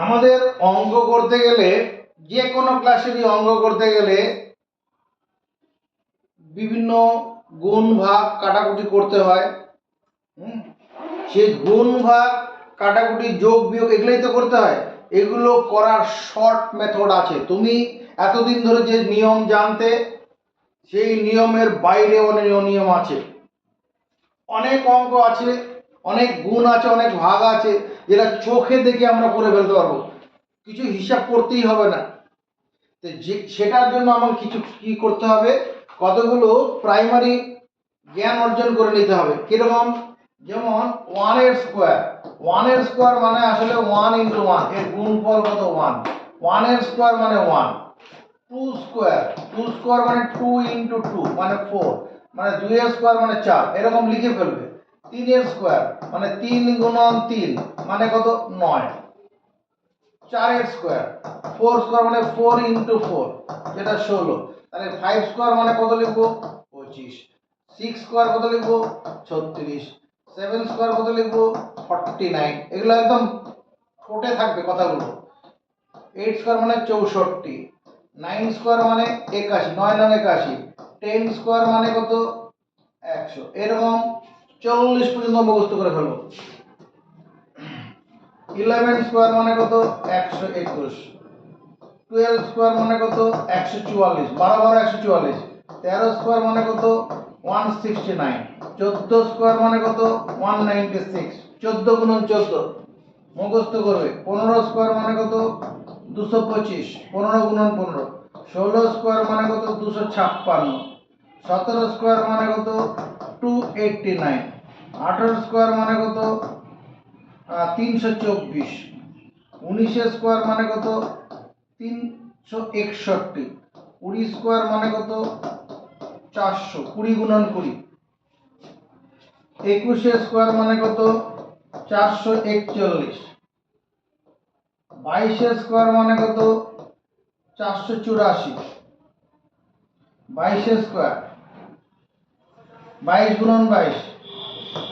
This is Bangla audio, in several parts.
আমাদের অঙ্ক করতে গেলে, যে কোনো ক্লাসেরই অঙ্ক করতে গেলে বিভিন্ন গুণ ভাগ কাটাকুটি করতে হয়। সেই গুণ ভাগ কাটাকুটি যোগ বিয়োগ এগুলোই তো করতে হয়। এগুলো করার শর্ট মেথড আছে। তুমি এতদিন ধরে যে নিয়ম জানতে, সেই নিয়মের বাইরে অনেক নিয়ম আছে, অনেক অঙ্ক আছে, অনেক গুণ আছে, অনেক ভাগ আছে, যেটা চোখে দেখে আমরা করে ফেলতে পারবো, কিছু হিসাব করতেই হবে না। তো সেটার জন্য আমাকে কিছু কি করতে হবে, কতগুলো প্রাইমারি জ্ঞান অর্জন করে নিতে হবে। কিরকম? যেমন 1 এর স্কোয়ার, 1 এর স্কোয়ার মানে আসলে 1 ইন্টু 1, এর গুণফল কত? 1। 1 এর স্কোয়ার মানে 1। 2 স্কোয়ার, 2 স্কোয়ার মানে 2 ইন্টু 2 মানে 4, মানে 2 এর স্কোয়ার মানে 4, এরকম লিখে ফেলবে। 3 এর স্কোয়ার মানে 3 গুণন 3 মানে কত? 9। 4 এর স্কোয়ার, 4 স্কোয়ার মানে 4 ইন্টু 4 যেটা 16, তাহলে 5 স্কোয়ার মানে কত লিখবো? 25। 6 স্কোয়ার কত লিখবো? 36। 7 স্কোয়ার কত লিখবো? 49। এগুলো একদম ঠোঁটে থাকবে কথাগুলো। 8 স্কোয়ার মানে 64। 9 স্কোয়ার মানে 81, 9 9 81। 10 স্কোয়ার মানে কত? 100। এরকম 40 পর্যন্ত মুখস্থ করে ফেলবো। 11 স্কোয়ার মানে কত? 121। 12 স্কোয়ার মানে কত? 144, 12 12 144। 13 স্কোয়ার মানে কত? 169। 14 স্কোয়ার মানে কত? 196। 14 গুণন 14 মুখস্থ করবে। 15 স্কোয়ার মানে কত? 225, 15 গুণন 15। 16 স্কোয়ার মানে কত? 256। 17 স্কোয়ার মানে কত? 289। 18 স্কোয়ার মানে কত? 324। 19 স্কোয়ার মানে কত? 361। 20 স্কোয়ার মানে কত? 400, 20 গুণন 20। 21 স্কোয়ার মানে কত? 441। 22 স্কোয়ার মানে কত? 484। 22 স্কোয়ার, 22 গুণন 22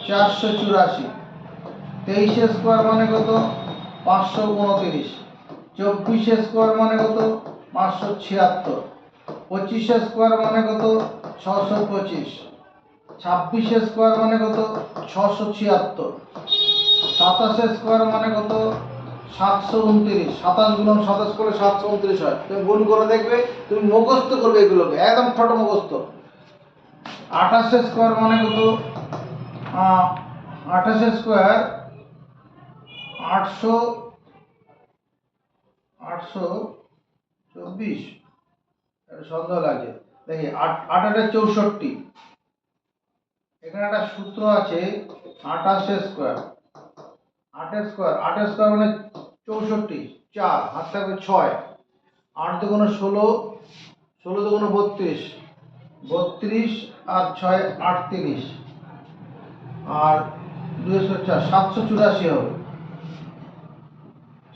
484। 23 স্কোয়ার মানে কত? 529। 24 স্কোয়ার মানে কত? 576। 25 স্কোয়ার মানে কত? 625। 26 স্কোয়ার মানে কত? 676। 27 স্কোয়ার মানে কত? 729। 27 গুণন 27 করে 729 হয়। তুমি গুণ করে দেখবে, তুমি মুখস্থ করবে এগুলোকে, একদম ছোট মুখস্থ। 28 স্কোয়ার মানে কত? 28 স্কোয়ার 824। সন্দেহ লাগছে, দেখি। 8 64। এখানে একটা সূত্র আছে, 28 স্কোয়ার, 8 স্কোয়ার, 8 স্কোয়ার মানে 64, 4 হাত থাকবে 6, 8 দুগুণ 16, 16 দুগুণ 32, 32 আর 6 38, আর 2 4 784 হবে।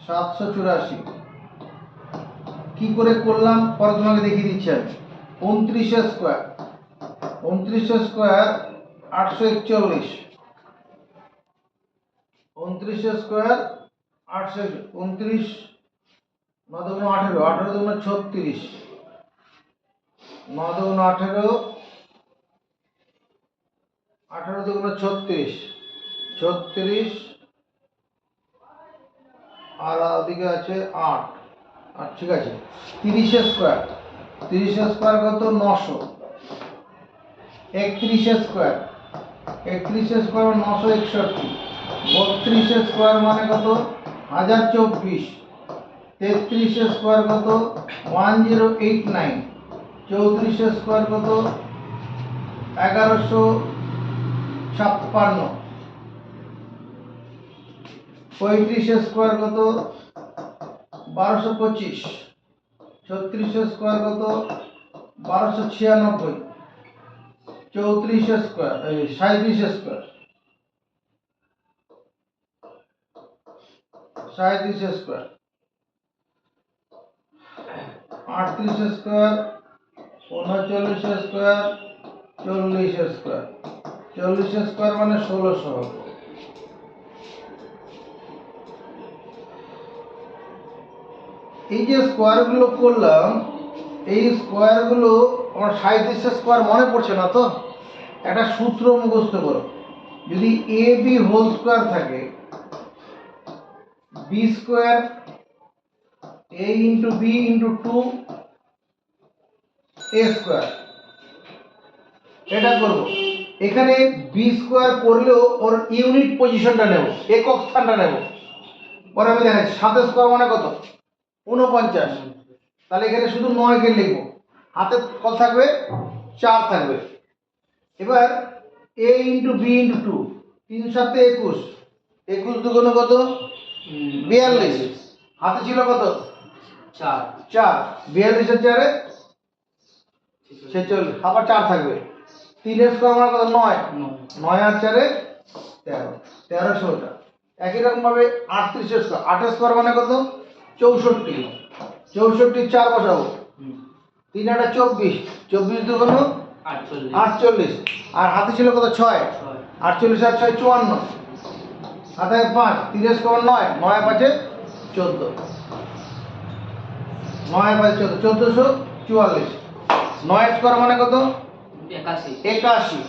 784 কি করে করলাম পরে তোমাকে দেখিয়ে দিচ্ছি আমি। 29 স্কোয়ার, 29 স্কোয়ার 841। 29 স্কোয়ার 829, 9 দুগুণ 18, 18 দুগুণ 36, 9 দুগুণ 18, 18 দুগুণ 36, 36 আর ওদিকে আছে 8। আর ঠিক আছে। 30 স্কোয়ার, 30 স্কোয়ার কত? 900। 31 স্কোয়ার, 31 স্কোয়ার 961। 32 স্কোয়ার মানে কত? 1024। 33 স্কোয়ার কত? 1089। 34 স্কোয়ার কত? 1156। 35 স্কোয়ার কত? 1225। 36 স্কোয়ার কত? 1296। 34 square 37 square, 37 square. 38 square, 39 square, 40 square. 40 square মানে 1600 হবে। এই যে স্কোয়ারগুলো করলাম, এই স্কোয়ারগুলো আমার 37 স্কোয়ার মনে পড়ছে না তো, একটা সূত্র মুখস্থ করো। যদি এ বি হোল স্কোয়ার থাকে, বি স্কোয়ার এ ইন্টু বি ইন্টু 2 এ স্কোয়ার, এটা করব। এখানে বি স্কোয়ার করলেও ওর ইউনিট পজিশনটা নেব, একক স্থানটা নেব। পরে আমি দেখাচ্ছি। 7 স্কোয়ার মানে কত? 49। তাহলে এখানে শুধু 9 কে লিখব, হাতে কত থাকবে? 4 থাকবে। এবার এ ইন্টু বি ইন্টু 2, 3 7 21, 21 দুগুণে কত? 42। হাতে ছিল কত? 4। 42 এর 4 46, আবার 4 থাকবে। 3 এর স্কোয়ার মানে কত? 9। 9 আর 4 13, 13 16টা। একই রকম ভাবে 38 এর স্কোয়ার, 8 এর স্কোয়ার মানে কত? 64। 64 4 বসাবো, 3 8 24, 24 দুগুণ 48, আর হাতে ছিল কত? 6। 48 আর 6 54, হাতে 5, 3 এর স্কোয়ার 9, 9 আর 5 14, 9 আর 5 14, 1444। 9 এর স্কোয়ার মানে কত? 81।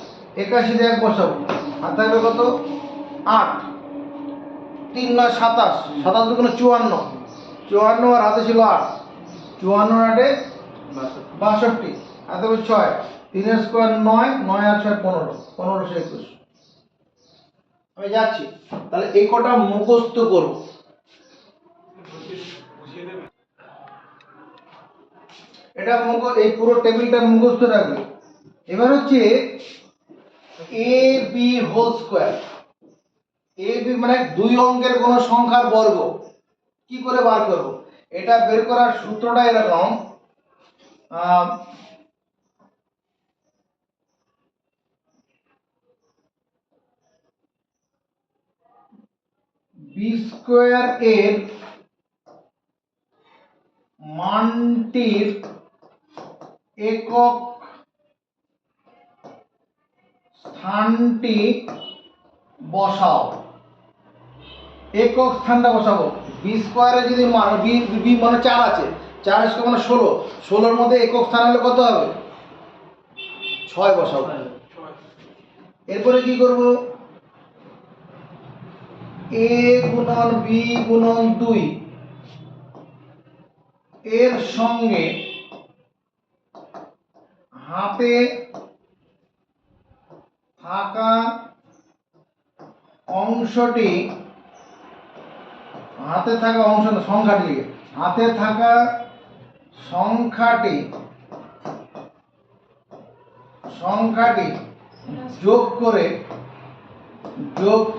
81 দিয়ে 1 বসাবো, হাতে থাকবে কত? 8, 3 9 27, 27 দুগুণ 54, 54 আর হাতে ছিল 8, 54 আর 8 62, হাতে হবে 6, 3 এর স্কোয়ার 9, 9 আর 6 15, 15 21। আমি যাচ্ছি, তাহলে এই কটা মুখস্থ করব। এটা এই পুরো টেবিলটা মুখস্থ রাখবে। এবার হচ্ছে A B whole square. A B মানে দুই অঙ্কের কোন সংখ্যার বর্গ কি করে বার করব? এটা বের করার সূত্রটা এরকম, বি স্কোয়ার এর মানটির একক স্থানটি বসাও। একক স্থানটা বসাবো। বি স্কোয়ারে যদি মান বি মানে 4 আছে, 4 স্কোয়ার মানে 16, 16 মধ্যে একক স্থান হলে কত হবে? 6 বসাবো। এরপরে কি করব? এ গুণন বি গুণন 2 এর সঙ্গে হাতে থাকা অংশটি, হাতে থাকা অংশ না, সংখ্যাটি লিখে, হাতে থাকা সংখ্যাটি যোগ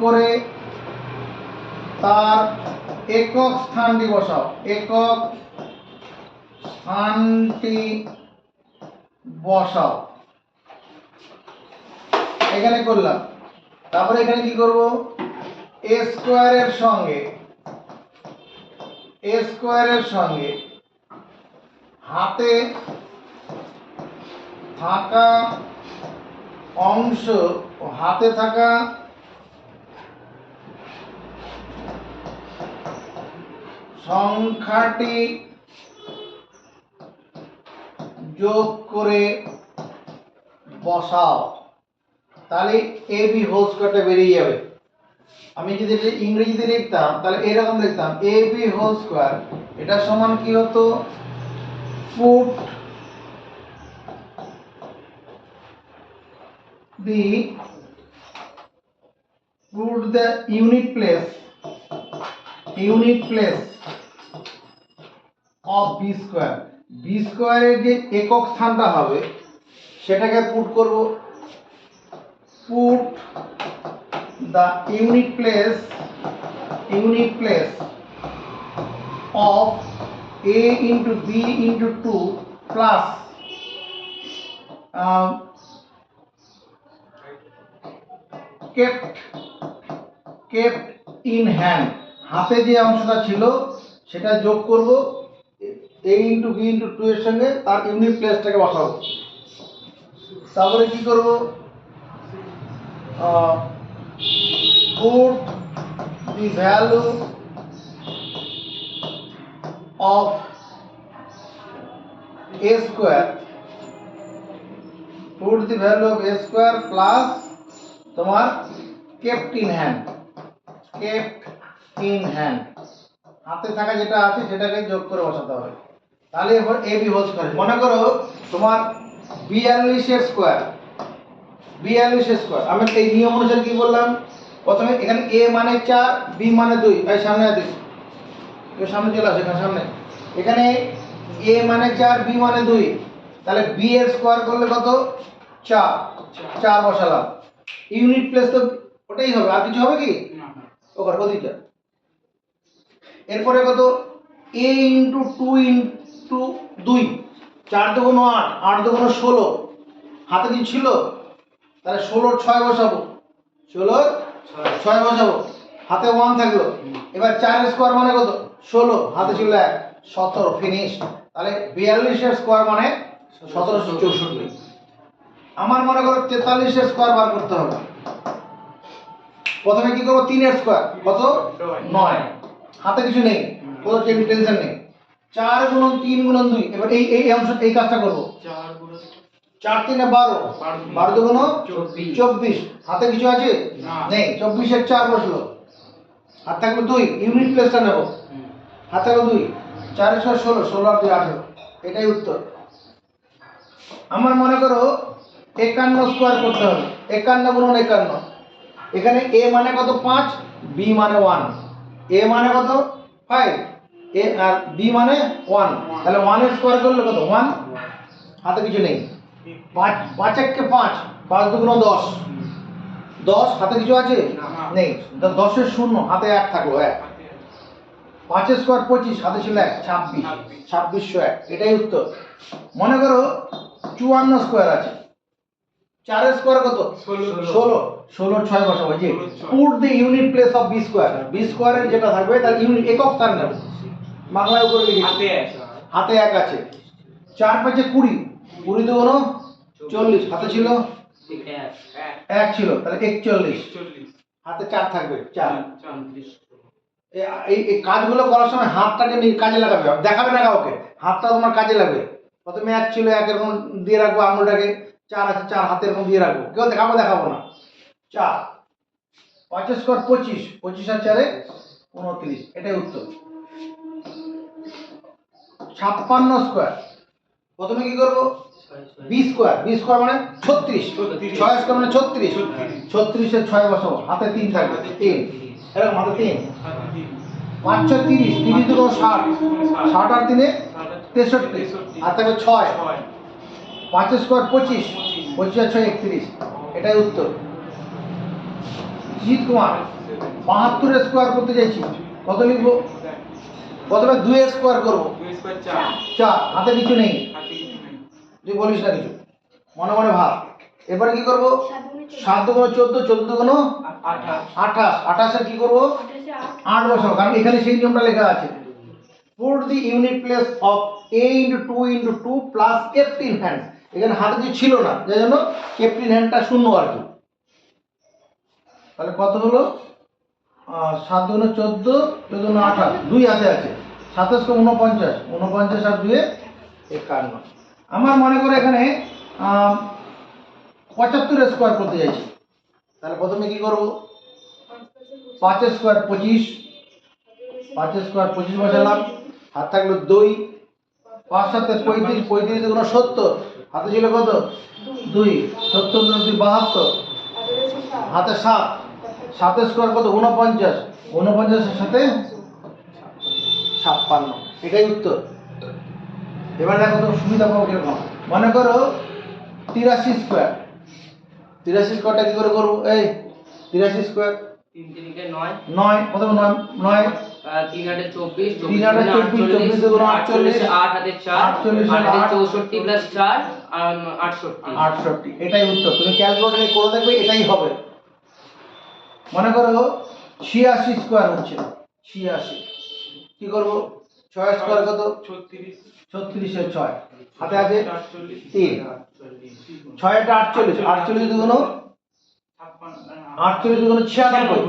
করে তার একক স্থানটি বসাও। একক স্থানটি বসাও, এখানে করলাম। তারপরে এখানে কি করব? এ স্কোয়ারের সঙ্গে হাতে থাকা অংশ, হাতে থাকা সংখ্যাটি যোগ করে বসাও। তাহলে এ বি হোল স্কোয়ারটা বেরিয়ে যাবে। আমি যদি এটা ইংরেজিতে লিখতাম তাহলে এরকম লিখতাম, এ বি হোল স্কোয়ার, এটা সমান কি হতো? Put the unit place of b square. b square এর যে একক স্থানটা হবে সেটাকে পুট করব। Put the unit place of a into b into 2 plus kept in hand, হাতে যে অংশটা ছিল সেটা যোগ করব a into b into 2 এর সঙ্গে, তার ইউনিট প্লেসটাকে বসাবো। তারপরে কি করব? put the value of a square, put the value of a square plus তোমার kept in hand, kept in hand, হাতে থাকা যেটা আছে সেটাকে যোগ করে বসাতে হবে। তাহলে এবার এ বি হোল স্কোয়ার। মনে করো তোমার 42 এর স্কোয়ার, 42 এর স্কোয়ার। আমি এই নিয়ম অনুসারে কি বললাম, প্রথমে এখানে এ মানে 4, বি মানে 2, এই সামনে আসিস, এর সামনে চলে আসে, এখানে সামনে, এখানে এ মানে 4, বি মানে 2, তাহলে বি এর স্কোয়ার করলে কত, 4, 4 বসালাম। ইউনিট প্লেস তো ওটাই হবে, আর কিছু হবে কি ওখানে ওদিকটা। এরপরে কত, a ইন্টু 2 ইন্টু 2, 4 দুগুণ 8, 8 দুগুণ 16, হাতে কি ছিল, তাহলে 16 6 বসাবো, 16 6 বসাবো, হাতে 1 থাকলো। এবার 4 এর স্কোয়ার মানে কত, 16, হাতে ছিল 1, 17, ফিনিশ। তাহলে 42 এর স্কোয়ার মানে 1764। আমার মনে করো 43 এর স্কোয়ার বার করতে হবে। প্রথমে কি করবো, 3 এর স্কোয়ার কত, 9, হাতে কিছু নেই, কোনো টেনশন নেই। 4 গুণন 3 গুণন 2, এবার এই এই অংশ এই কাজটা করব। 4 3 12, 12 দুগুণ 24, হাতে কিছু আছে নেই, 24 এর 4 বসলো, হাত থাকলো 2, ইউনিট প্লেসটা নেব, হাত থাকলো 2, 4 এর 16, 16 আর 2 18, এটাই উত্তর। আমার মনে করো 51 স্কোয়ার করতে হবে, 51 গুণন 51, এখানে a মানে কত 5, b মানে 1, a মানে কত 5, a আর b মানে 1, তাহলে 1 এর স্কোয়ার করলে কত 1, হাতে কিছু নেই, 5 5 1 কে 5, 5 দুগুণ 10, 10, হাতে কিছু আছে নেই, 10 এর 0, হাতে 1 থাকলো 1, 5 এর স্কোয়ার 25, হাতে ছিল 1, 26, 2601, এটাই উত্তর। মনে করো 54 স্কোয়ার আছে, 4 এর স্কোয়ার কত 16, 16 6 বসাবো, যে put the unit place of b square, b স্কোয়ারের যেটা থাকবে তার ইউনিট একক স্থান নেব, বাংলায় উপরে লিখেছি, হাতে 1 আছে, 4 5 20, 20 দুগুণ 40, হাতে ছিল 1 ছিল, তাহলে 41, হাতে 4 থাকবে 4। এই এই কাজগুলো করার সময় হাতটাকে কাজে লাগাবে, দেখাবে না কাউকে, হাতটা তোমার কাজে লাগবে। প্রথমে 1 ছিল, 1 এরকম দিয়ে রাখবো আঙুলটাকে, 4 আছে 4 হাতে এরকম দিয়ে রাখবো, কেউ দেখাবো না। 4 5 এর স্কোয়ার 25, 25 আর 4 29, এটাই উত্তর। 56 স্কোয়ার, প্রথমে কি করব, বি স্কোয়ার, বি স্কোয়ার মানে 36, 6 স্কোয়ার মানে 36, 36 এর 6 বসাবো, হাতে 3 থাকবে, 3 এরকম, হাতে 3, 5 6 30, 30 দুগুণ 60, 60 আর 3 63, আর থাকবে 6, 5 এর স্কোয়ার 25, 25 আর 6 31, এটাই উত্তর। জিৎ কুমার 72 এর স্কোয়ার করতে চাইছি, কত লিখবো, প্রথমে 2 এর স্কোয়ার করবো, 4, হাতে কিছু নেই, তুই বলিস না কিছু, মনে মনে ভাব। এবারে কি করবো, 7 দুগুণ 14, 14 দুগুণ 28, 28 এর কি করবো 8 বসাবো, কারণ এখানে সেই নিয়মটা লেখা আছে, put the unit place of a into 2 into 2 plus kept in hand, এখানে হাতে কিছু ছিল না, যার জন্য কেপ্ট ইন হ্যান্ডটা শূন্য আর কি। তাহলে কত হলো, 7 দুগুণ 14, 14 দুগুণ 28, 2 হাতে আছে, 27 কে 49, 49 আর 2 51। আমার মনে করে এখানে 75 এর স্কোয়ার করতে চাইছি, তাহলে প্রথমে কি করব, 5 এর স্কোয়ার 25, 5 এর স্কোয়ার 25 বসালাম, হাত থাকলো 2, 5 7 35, 35 দুগুণ 70, হাতে ছিল কত 2, 70 দুগুণ 2 72, হাতে 7, 7 এর স্কোয়ার কত 49, 49 এর সাথে 56, এটাই উত্তর। এবার দেখো তো সুবিধা পাবো কিরকম, মনে করো 83 স্কোয়ার, 83 স্কোয়ারটা কি করে করবো, এই 83 স্কোয়ার 3 3 কে 9, 9, প্রথমে 9 9, 3 8 24, 3 8 24, 24 দুগুণ 48, 8 হাতে 4, 8 হাতে 64 প্লাস 4 68, 68, এটাই উত্তর। তুমি ক্যালকুলেটরে করে দেখবে এটাই হবে। মনে করো 86 স্কোয়ার হচ্ছে, 86 কি করব, 6 স্কোয়ার কত 36, 36 এর 6, হাতে আছে 3, 6 এটা 48, 48 দুগুণ 48 দুগুণ 96,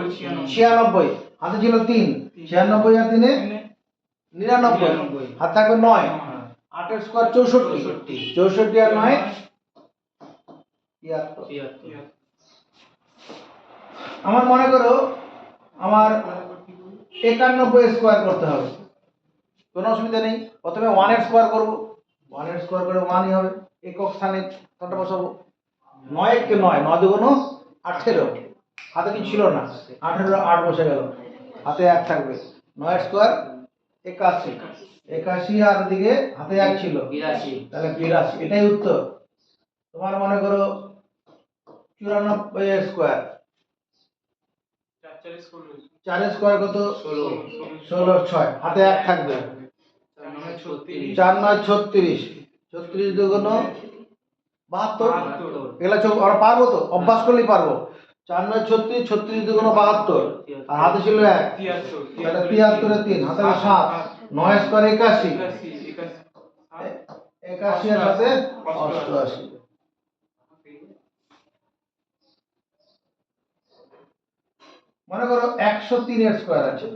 96, হাতে ছিল 3, 96 আর 3 99, হাতে থাকবে 9, 8 এর স্কোয়ার 64, 64 আর 9 73। আমার মনে করো আমার 91 স্কোয়ার করতে হবে, কোনো অসুবিধা নেই। প্রথমে 1 এর স্কোয়ার করব, 1 এর স্কোয়ার করে 1ই হবে, একক স্থানে তারটা বসাবো। 9 কে 9, 9 দুগুণ 18, হাতে কি ছিল না, 18 8 বসে গেল, হাতে 1 থাকবে। 9 এর স্কোয়ার 81, 81 আর দিকে হাতে 1 ছিল, 82, তাহলে 82, এটাই উত্তর। তোমার মনে করো 94 এর স্কোয়ার, 4 এর স্কোয়ার কত, 16, 6, হাতে 1 থাকবে, 4 9 36, 36 দুগুণ 72, এগুলা আমরা পারবো তো, অভ্যাস করলেই পারবো। 4 9 36, 36 দুগুণ 72, আর হাতে ছিল 1, তাহলে 73 এর 3, হাতে 7, 9 স্কোয়ার 81, 81 এর সাথে 88। মনে করো 103 এর স্কোয়ার আছে,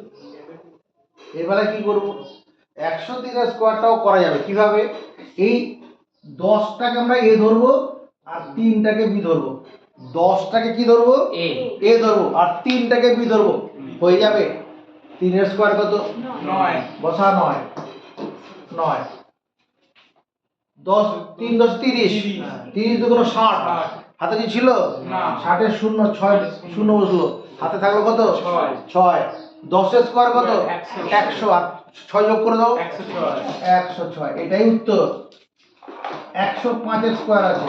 এবারে কি করব, 103 এর স্কোয়ারটাও করা যাবে কিভাবে, এই 10টাকে আমরা এ ধরবো আর 3টাকে বি ধরবো, 10টাকে কি ধরবো, এ ধরবো, আর 3টাকে বি ধরবো, হয়ে যাবে। 3 এর স্কোয়ার কত, 9, বসা 9, 9, 10 3 10 30, 30 দুগুণ 60, হাতে কি ছিল, 60 এর 0 6 0 বসলো, হাতে থাকলো কত, 6, 10 এর স্কোয়ার কত, 100, আর 6 যোগ করে দাও, 106, এটাই উত্তর। 105 এর স্কোয়ার আছে,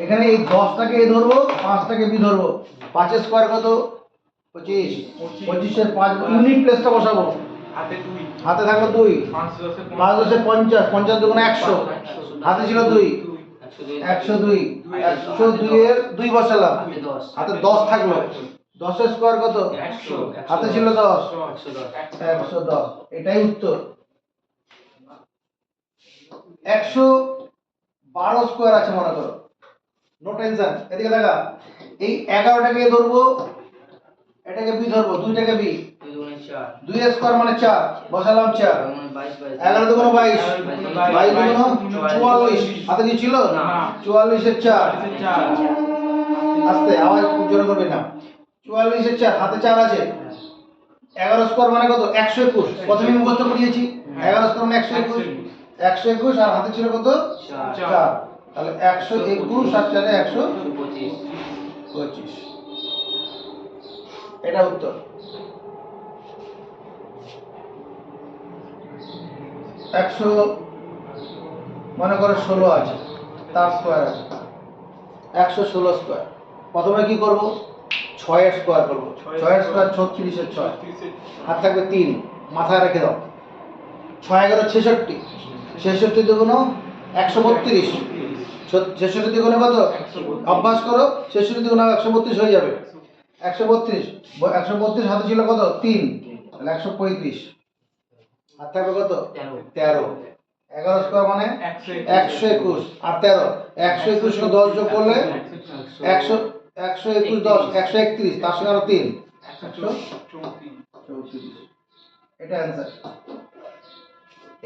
এখানে এই 10টাকে এ ধরবো, 5টাকে বি ধরবো, 5 এর স্কোয়ার কত, 25, 25 এর 5 ইউনিট প্লেসটা বসাবো, হাতে থাকলো 2, 5 10 50, 50 দুগুণ 100, হাতে ছিল 2, 102, 102 এর 2 বসালাম, হাতে 10 থাকলো, 10 এর স্কোয়ার কত, হাতে ছিল 10, 110, এটাই উত্তর। 112 স্কোয়ার আছে মনে করো, নো টেনশন, এদিকে দেখা, এই 11টাকে এ ধরবো, এটাকে বি ধরবো, 2টাকে বি, 2 এর স্কোয়ার মানে 4, বসালাম 4, 11 দুগুণ 22, 22 দুগুণ 44, হাতে কি ছিল, 44 এর 4, আস্তে আওয়াজ খুব জোরে করবে না, 44 এর 4, হাতে 4 আছে, 11 স্কোয়ার মানে কত, 121, প্রথমে মুখস্থ করিয়েছি, 11 স্কোয়ার মানে 121, 121 আর হাতে ছিল কত, 4, তাহলে 121 আর 4 এ 125, এটা উত্তর। 100 মনে করো 16 আছে, তার স্কোয়ার আছে 116 স্কোয়ার, প্রথমে কি করব, 6 এর স্কোয়ার করব, 6 এর স্কোয়ার 36 এর 6, হাত থাকবে 3, মাথায় রেখে দাও, 6 11 66, 66 দুগুণ 132, 66 দুগুণে কত, অভ্যাস করো, 66 দুগুণ 132 হয়ে যাবে, 132, 132 হাতে ছিল কত, 3, তাহলে 135, হাত থাকবে কত, 13, 11 স্কোয়ার মানে 121 আর 13, 121 সঙ্গে 10 যোগ করলে 100, 121 10 131, তার সঙ্গে আরো 3, 134, এটা অ্যান্সার।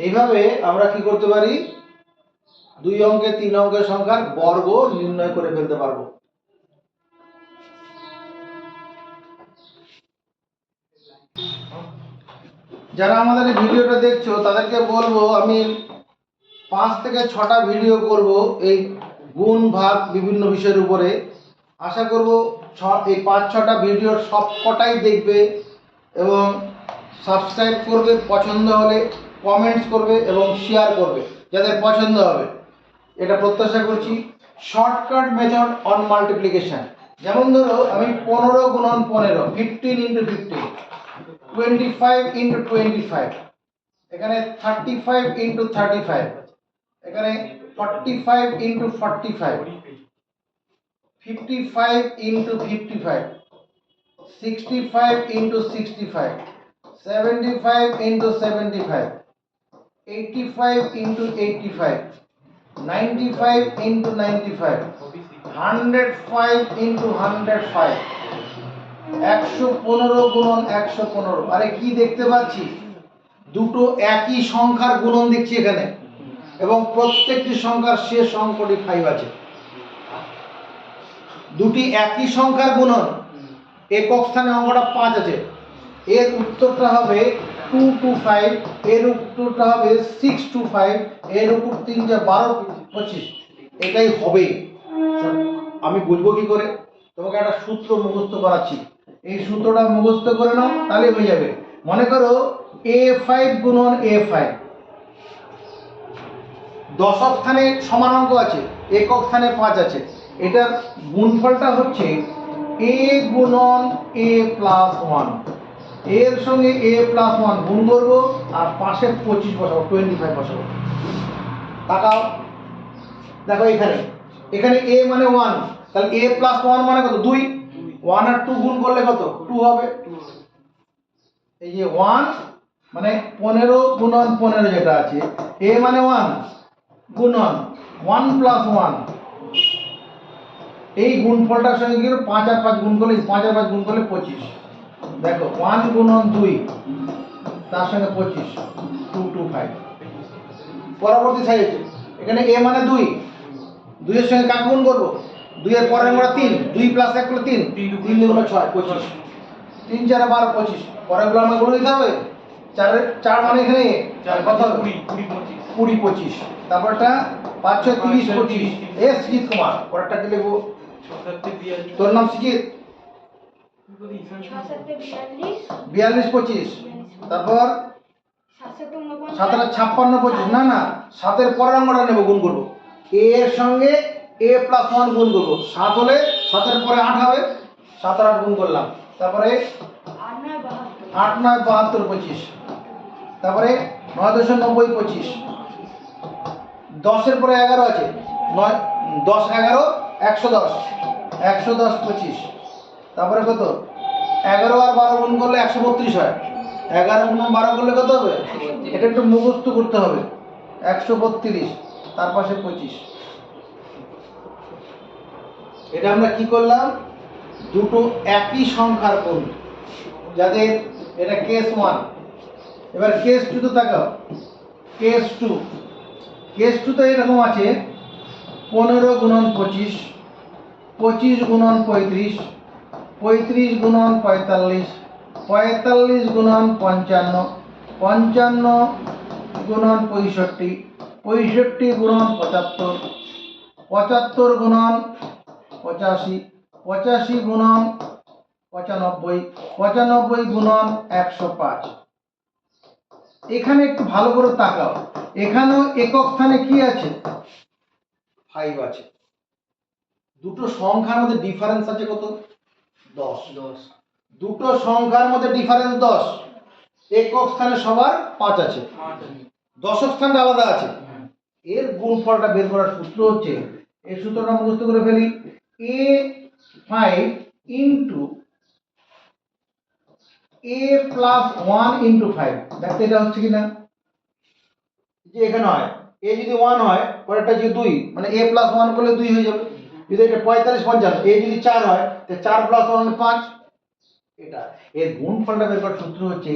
এইভাবে আমরা কি করতে পারি, 2 অঙ্কের 3 অঙ্কের সংখ্যার বর্গ নির্ণয় করে ফেলতে পারবো। যারা আমাদের এই ভিডিওটা দেখছো তাদেরকে বলবো, আমি 5 থেকে 6টা ভিডিও করব এই গুণ ভাগ বিভিন্ন বিষয়ের উপরে, আশা করব এই 5-6টা ভিডিওর সব কটাই দেখবে এবং সাবস্ক্রাইব করবে, পছন্দ হলে কমেন্টস করবে এবং শেয়ার করবে যাদের পছন্দ হবে, এটা প্রত্যাশা করছি। শর্টকাট মেথড অন মাল্টিপ্লিকেশন, যেমন ধরো আমি 15 গুণন 15, 15 ইন্টু 15, 25 ইন্টু 25, এখানে 35 ইন্টু 35, এখানে 45 into 45, 55 into 55, 65 into 65, 75 into 75, 85 into 85, 95 into 95, 105 into 105, 115 গুণন 115। আরে কি দেখতে পাচ্ছি, দুটো একই সংখ্যার গুণন দেখছি এখানে, এবং প্রত্যেকটি সংখ্যার শেষ অঙ্কটি 5 আছে। দুটি একই সংখ্যার গুণন, একক স্থানে অঙ্কটা 5 আছে, এর উত্তরটা হবে 2 to 5, এর উত্তরটা হবে 6 to 5, এর উপর 3 যা 12 25, এটাই হবে। আমি বুঝবো কি করে? তোমাকে একটা সূত্র মুখস্থ করাচ্ছি, এই সূত্রটা মুখস্থ করে নাও, তাহলে হয়ে যাবে। মনে করো a5 গুণন a5, দশক স্থানে সমান অঙ্ক আছে, একক স্থানে 5 আছে, এটার গুণফলটা হচ্ছে a গুণন a প্লাস 1, এর সঙ্গে a প্লাস 1 গুণ করবো, আর পাশে 25 বসাবো, 25 বসাবো। তাকাও, দেখো এখানে এখানে a মানে 1, তাহলে a প্লাস 1 মানে কত? 2। 1 আর 2 গুণ করলে কত? 2 হবে। এই যে 1 মানে 15 গুণন 15 যেটা আছে, a মানে 1 গুণন 1 প্লাস 1, এই গুণফলটার সঙ্গে কি 5 আর 5 গুণ করলে, 5 আর 5 গুণ করলে 25। দেখো 1 গুণন 2, তার সঙ্গে 25, 2 to 5। পরবর্তী সাইডে এখানে a মানে 2, 2 এর সঙ্গে কাকে গুণ করবো? 2 এর পরের আমরা 3, 2 প্লাস 1 করলে 3, 3 দুগুণ 6, 25, 3 4 12 25, পরেরগুলো আমরা গুণ দিতে হবে। 4 মানে এখানে কত হবে? 20 25, তারপরটা 5 6 30 25। এ সুজিত কুমার, পরেরটা কি লিখবো? তোর নাম সুজিত? 42 25, তারপর 7 আর 56 25, না না 7 এর পরের অঙ্কটা নেব, গুণ করবো। a এর সঙ্গে a প্লাস 1 গুণ করবো, 7 হলে 7 এর পরে 8 হবে, 7 আর 8 গুণ করলাম, তারপরে 8 9 72 25, তারপরে 9 10 90 25, 10 এর পরে 11 আছে, 9 10 11 110, 110 25, তারপরে কত? 11 আর 12 গুণ করলে 132 হয়, 11 গুণ 12 করলে কত হবে? এটা একটু মুখস্থ করতে হবে। 132, তার পাশে 25। এটা আমরা কি করলাম? দুটো একই সংখ্যার গুণ, যাদের এটা কেস 1। এবার কেস 2 তে তাকাও। কেস 2, কেস 2 তে এরকম আছে 15 গুণন 25, 25 গুণন 35, 35 গুণন 45, 45 গুণন 55, 55 গুণন 65, 65 গুণন 75, 75 গুণন 85, 85 গুণন 95, 95 গুণন 105। এখানে একটু ভালো করে তাকাও, এখানেও একক স্থানে কি আছে? 5 আছে। দুটো সংখ্যার মধ্যে ডিফারেন্স আছে কত? 10। দুটো সংখ্যার মধ্যে ডিফারেন্স 10, একক স্থানে সবার 5 আছে, দশক স্থানটা আলাদা আছে। এর গুণফলটা বের করার সূত্র হচ্ছে, এই সূত্রটা মুখস্থ করে ফেলি, a5 into a plus 1 into 5। দেখতে এটা হচ্ছে কিনা, যে এখানে হয় a যদি 1 হয়, পরেরটা যদি 2, মানে a প্লাস 1 করলে 2 হয়ে যাবে। যদি এটা 45 55, a যদি 4 হয়, তাহলে 4 প্লাস 1 5। এটা এর গুণফলটা বের করার সূত্র হচ্ছে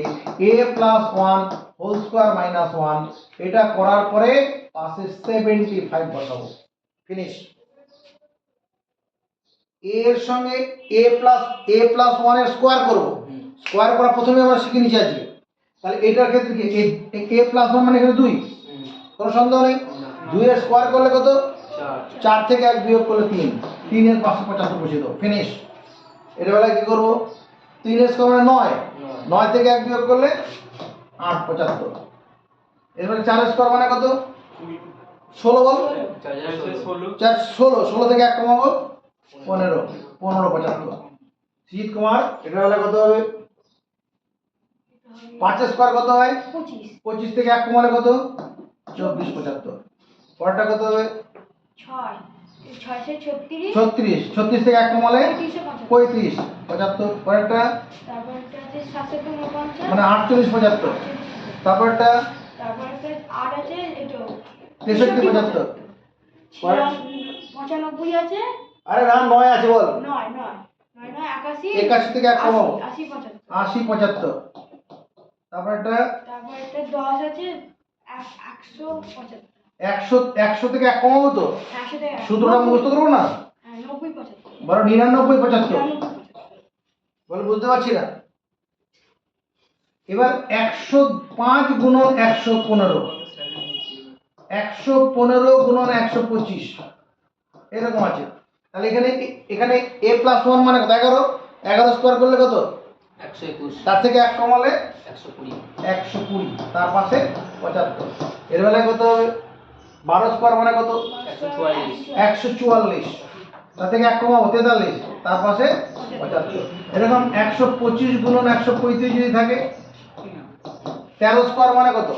a plus 1 whole square minus 1। এটা করার পরে পাশে 75 বসাবো, ফিনিশ। এর সঙ্গে a প্লাস 1 এর স্কয়ার করব, স্কয়ার করা প্রথমে আমরা শিখে নিয়েছি আজকে। তাহলে এটার ক্ষেত্রে কি a প্লাস 1 মানে এখানে 2, কোনো সন্দেহ নেই। 2 এর স্কয়ার করলে কত? 4 থেকে 1 বিয়োগ করলে 3, 3 এর পাশে 75 বসিয়ে দাও, ফিনিশ। এর বেলায় কি করব? 3 এর স্কয়ার মানে 9, 9 থেকে 1 বিয়োগ করলে 8 75। এরপরে 4 এর স্কয়ার মানে কত? 16 বল, 4 16, 16 থেকে 1 কমাবো 15, 15 75। সুজিত কুমার, এটা হলে কত হবে? 5 এর স্কয়ার কত হয়? 25, 25 থেকে 1 কমালে কত? 24 75। পরেরটা কত হবে? 6 6 से 36, 36, 36 থেকে 1 কমালে 35 75। পরেরটা তারপরটা আছে 749, মানে 48 75। তারপরটা 8 আছে এটা 63 75। 95 আছে, আরে না 9 আছে বল। 9 9 9 9 81 81 থেকে 1 কমাবো 80 85। 80 75। তারপর একটা তারপর একটা 10 আছে 175 একশো থেকে এক কমাবো তো, 100 থেকে সূত্রটা মুখস্থ করবো না? 90 75 বলো 99 75। 99 বলো বুঝতে পারছি না। এবার 105 গুণন 115, 115 গুণন 125 এরকম আছে। তাহলে এখানে এখানে a প্লাস 1 মানে কত? 11। 11 স্কোয়ার করলে কত? 121 তার থেকে এক কমালে 120 120, তার পাশে 75। এর বেলায় কত হবে? 12 স্কোয়ার মানে কত? 144 144, তার থেকে এক কমাবো 43, তার পাশে 75। এরকম 125 গুণন 135 যদি থাকে, 13 স্কোয়ার মানে কত?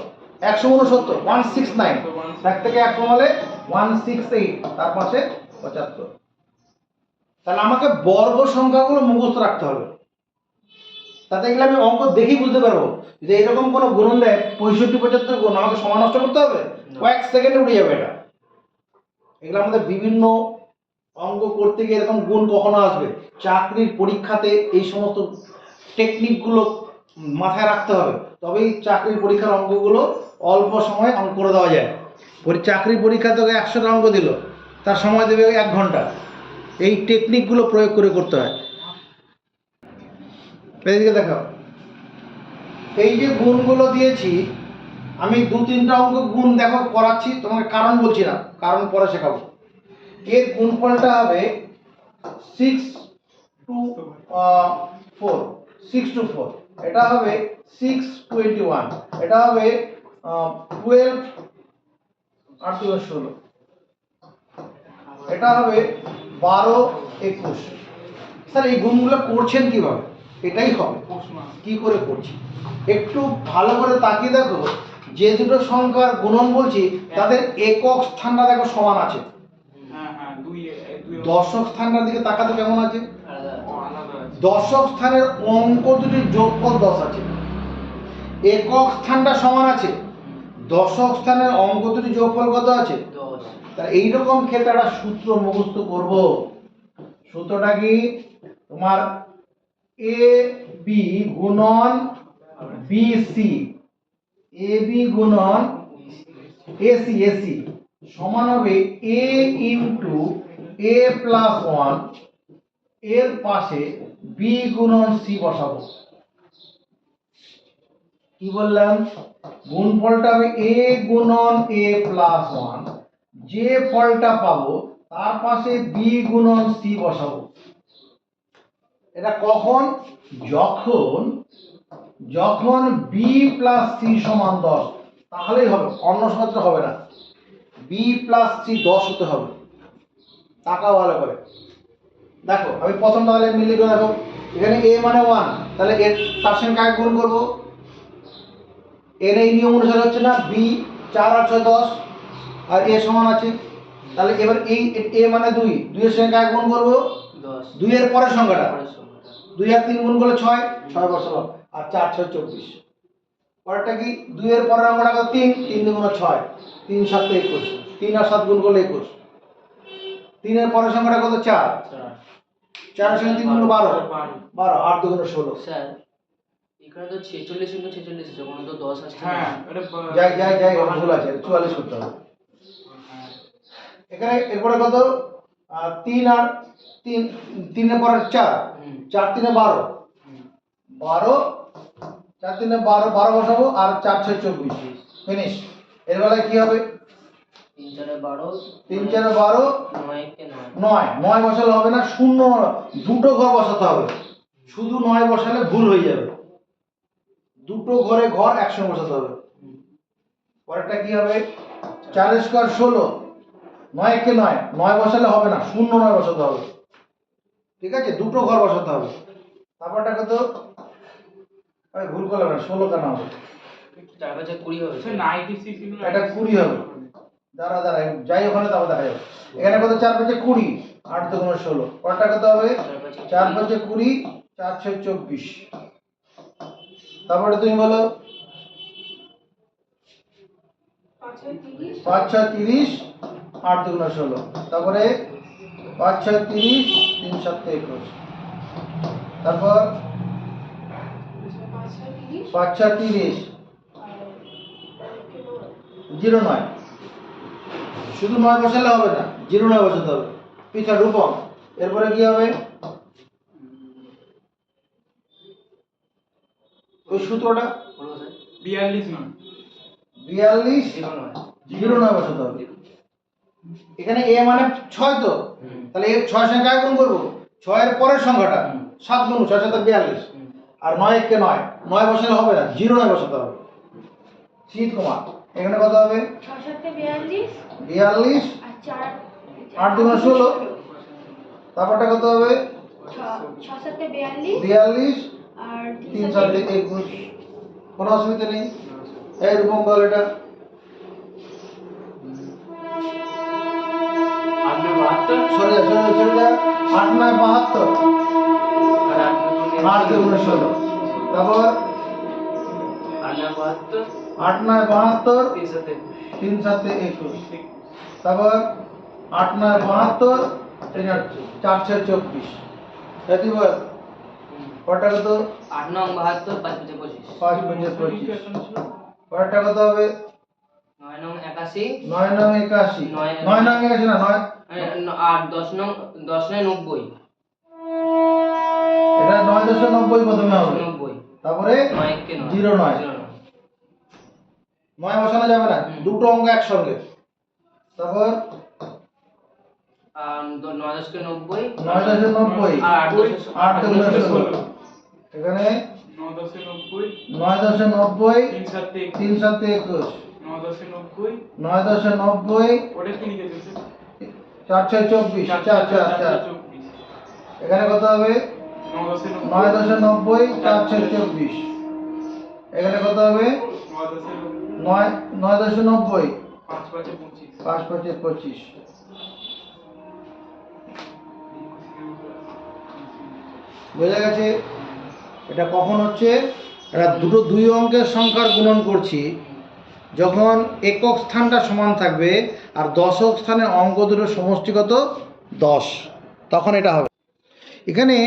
169, 169, তার থেকে এক কমালে 168, তার পাশে 75। তাহলে আমাকে বর্গ সংখ্যাগুলো মুখস্থ রাখতে হবে, তাতে গেলে আমি অঙ্ক দেখেই বুঝতে পারবো যে এরকম কোনো গুণন দেয় 65 75 গুণ, আমাকে সময় নষ্ট করতে হবে? কয়েক সেকেন্ডে উঠে যাবে এটা। এগুলো আমাদের বিভিন্ন অঙ্ক করতে গিয়ে এরকম গুণ কখনো আসবে, চাকরির পরীক্ষাতে এই সমস্ত টেকনিকগুলো মাথায় রাখতে হবে, তবেই চাকরির পরীক্ষার অঙ্কগুলো অল্প সময়ে অঙ্ক করে দেওয়া যায়। চাকরির পরীক্ষা থেকে 100টা অঙ্ক দিল, তার সময় দেবে 1 ঘন্টা। এই টেকনিকগুলো প্রয়োগ করে করতে হয়। এদিকে দেখাও, এই যে গুণগুলো দিয়েছি, আমি 2-3টা অঙ্ক গুণ দেখো করাচ্ছি, তোমাকে কারণ বলছি না, কারণ পরে শেখাবো। এর গুণফলটা হবে 6 to 4, 6 to 4, এটা হবে 621, এটা হবে 12 আর 2 16, এটা হবে 12 21। স্যার এই গুণগুলো করছেন কিভাবে? এটাই হবে, কি করে করছি একটু ভালো করে তাকিয়ে দেখো। যে দুটো সংখ্যার গুণন বলছি তাদের একক স্থানটা দেখো সমান আছে। দশক স্থানটার দিকে তাকাতে কেমন আছে? দশক স্থানের অঙ্ক দুটির যোগফল 10 আছে। একক স্থানটা সমান আছে, দশক স্থানের অঙ্ক দুটির যোগফল কত আছে? 10। তাহলে এইরকম ক্ষেত্রে একটা সূত্র মুখস্থ করব। সূত্রটা কি? তোমার এ বি গুণন বিসি, এ বি গুণন এসি, এসি সমান হবে এ ইন্টু এ প্লাস 1, এর পাশে বি গুণন সি বসাবো। কি বললাম? গুণফলটা হবে এ গুণন এ প্লাস 1, যে ফলটা পাবো তার পাশে বি গুণন সি বসাবো। এটা কখন? যখন বি প্লাস সি সমান 10, তাহলেই হবে, অন্য সূত্র হবে না। বি প্লাস সি 10 হতে হবে। তাকাও ভালো করে দেখো, আমি প্রথমটা তাহলে মিলিয়ে করে দেখো। এখানে এ মানে 1, তাহলে এর তার সঙ্গে কাকে গুণ করবো? এর এই নিয়ম অনুসারে হচ্ছে না, বি 4 আর 6 10, আর এ সমান আছে। তাহলে এবার এই এ মানে 2, 2 এর সঙ্গে কাকে গুণ করবো? 10 2 এর পরের সংখ্যাটা, পরের সংখ্যাটা 2 আর 3 গুণ করলে 6, 6 বসালাম, আর 4 6 24। পরেরটা কি? 2 এর পরের অঙ্কটা কত? 3, 3 গুণ 6, 3 7 21, 3 আর 7 গুণ করলে 21। 3 এর পরের সংখ্যাটা কত? 4, 4 এর সঙ্গে 3 গুণ 12, 12 আর 2 গুণ 16। স্যার এখানে তো 46 × 46 আছে, ওখানে তো 10 আসছে না। হ্যাঁ যাই ভুল আছে, 44 করতে হবে। এখানে এরপরে কত? 3 আর 3, 3 এর পরে 4, 4 3 এ 12, 12 4 3 এ 12, 12 বসাবো, আর 4 6 24, ফিনিশ। এর বেলায় কি হবে? 3 4 এ 12, 3 4 এ 12, 9 কে 9। 9, 9 বসালে হবে না, শূন্য দুটো ঘর বসাতে হবে। শুধু 9 বসালে ভুল হয়ে যাবে, দুটো ঘরে ঘর একসঙ্গে বসাতে হবে। পরেরটা কি হবে? 4 স্কয়ার 16, 9 কে 9, 9 বসালে হবে না, শূন্য 9 বসাতে হবে। ঠিক আছে, দুটো ঘর বসাতে হবে। তারপরটা কত? আমি ভুল করলাম না, 16 কেন হবে? 4 5 20 হবে স্যার 96 এটা 20 হবে। দাঁড়া যাই ওখানে, তারপর দেখা যাবে। এখানে কত? 4 5 20, 8 2 গুণ 16। পরেরটা কত হবে? 4 5 20, 4 6 24। তারপরে তুমি বলো 5 6 30, 8 2 গুণ 16। তারপরে 5 6 30, 3 7 21। তারপর 5 4 30, আর 09। শুধু 9 বসালে হবে না, 09 বসাতে হবে। পিছা রূপম। এরপরে কি হবে? ওই সূত্রটা বলবো স্যার 42 নয় 42 জিরো নয় 09 বসাতে হবে। এখানে a মানে 6 তো, হুম। তাহলে এর 6 সংখ্যা গুণ করব। 6 এর পরের সংখ্যাটা হুম। 7 গুণ 6 7 42, হুম। আর 9 1 কে 9, 9 বসালে হবে না, 09 বসাতে হবে। শীত কুমার, এখানে কত হবে? 6 7 42 42, আর 4 8 দুগুণে 16, তারপরটা কত হবে? 6 7 42 42, আর 3 7 21। কোনো অসুবিধা নেই। এই রূপম বল এটা। 8 9 72 সরে যা, সরে যা, সরে যা। 8 9 72, আর 8 দুগুণে 16, তারপর 8 9 72 8 9 72, 3 7 3 7 21, তারপর 8 9 72, 4 6 24। এটি বল কটা কত? 8 9 72 5 25 5 5 25। কটা কত হবে? 9 9 81 9 9 81, 9 9 81 না 9, আর 10 9 90 এটা 9.90 প্রথমে হবে, 90 তারপরে 9 কে 9 09। 9 বসানো যাবে না, হুম। দুটো অঙ্ক একসঙ্গে। তারপর আর 9 10 কে 90 9.90, আর 8 দুগুণে 16, 16 এখানে 9 10 90 9.90, 3 7 3 7 21, 9 10 90 9.90, ওটা কি লিখেছে স্যার 4 6 24, 4 4 4। 24 এখানে কত হবে? 9 10 9.90, 4 6 24। এখানে কত হবে? 9.90, 5 5 25 5 5 25। বোঝা গেছে? এটা কখন হচ্ছে? এটা দুটো দুই অঙ্কের সংখ্যার গুণন করছি, যখন একক স্থানটা সমান থাকবে আর দশক স্থানে অঙ্ক দুটো সমষ্টিগত 10, তখন এটা হবে। এখানে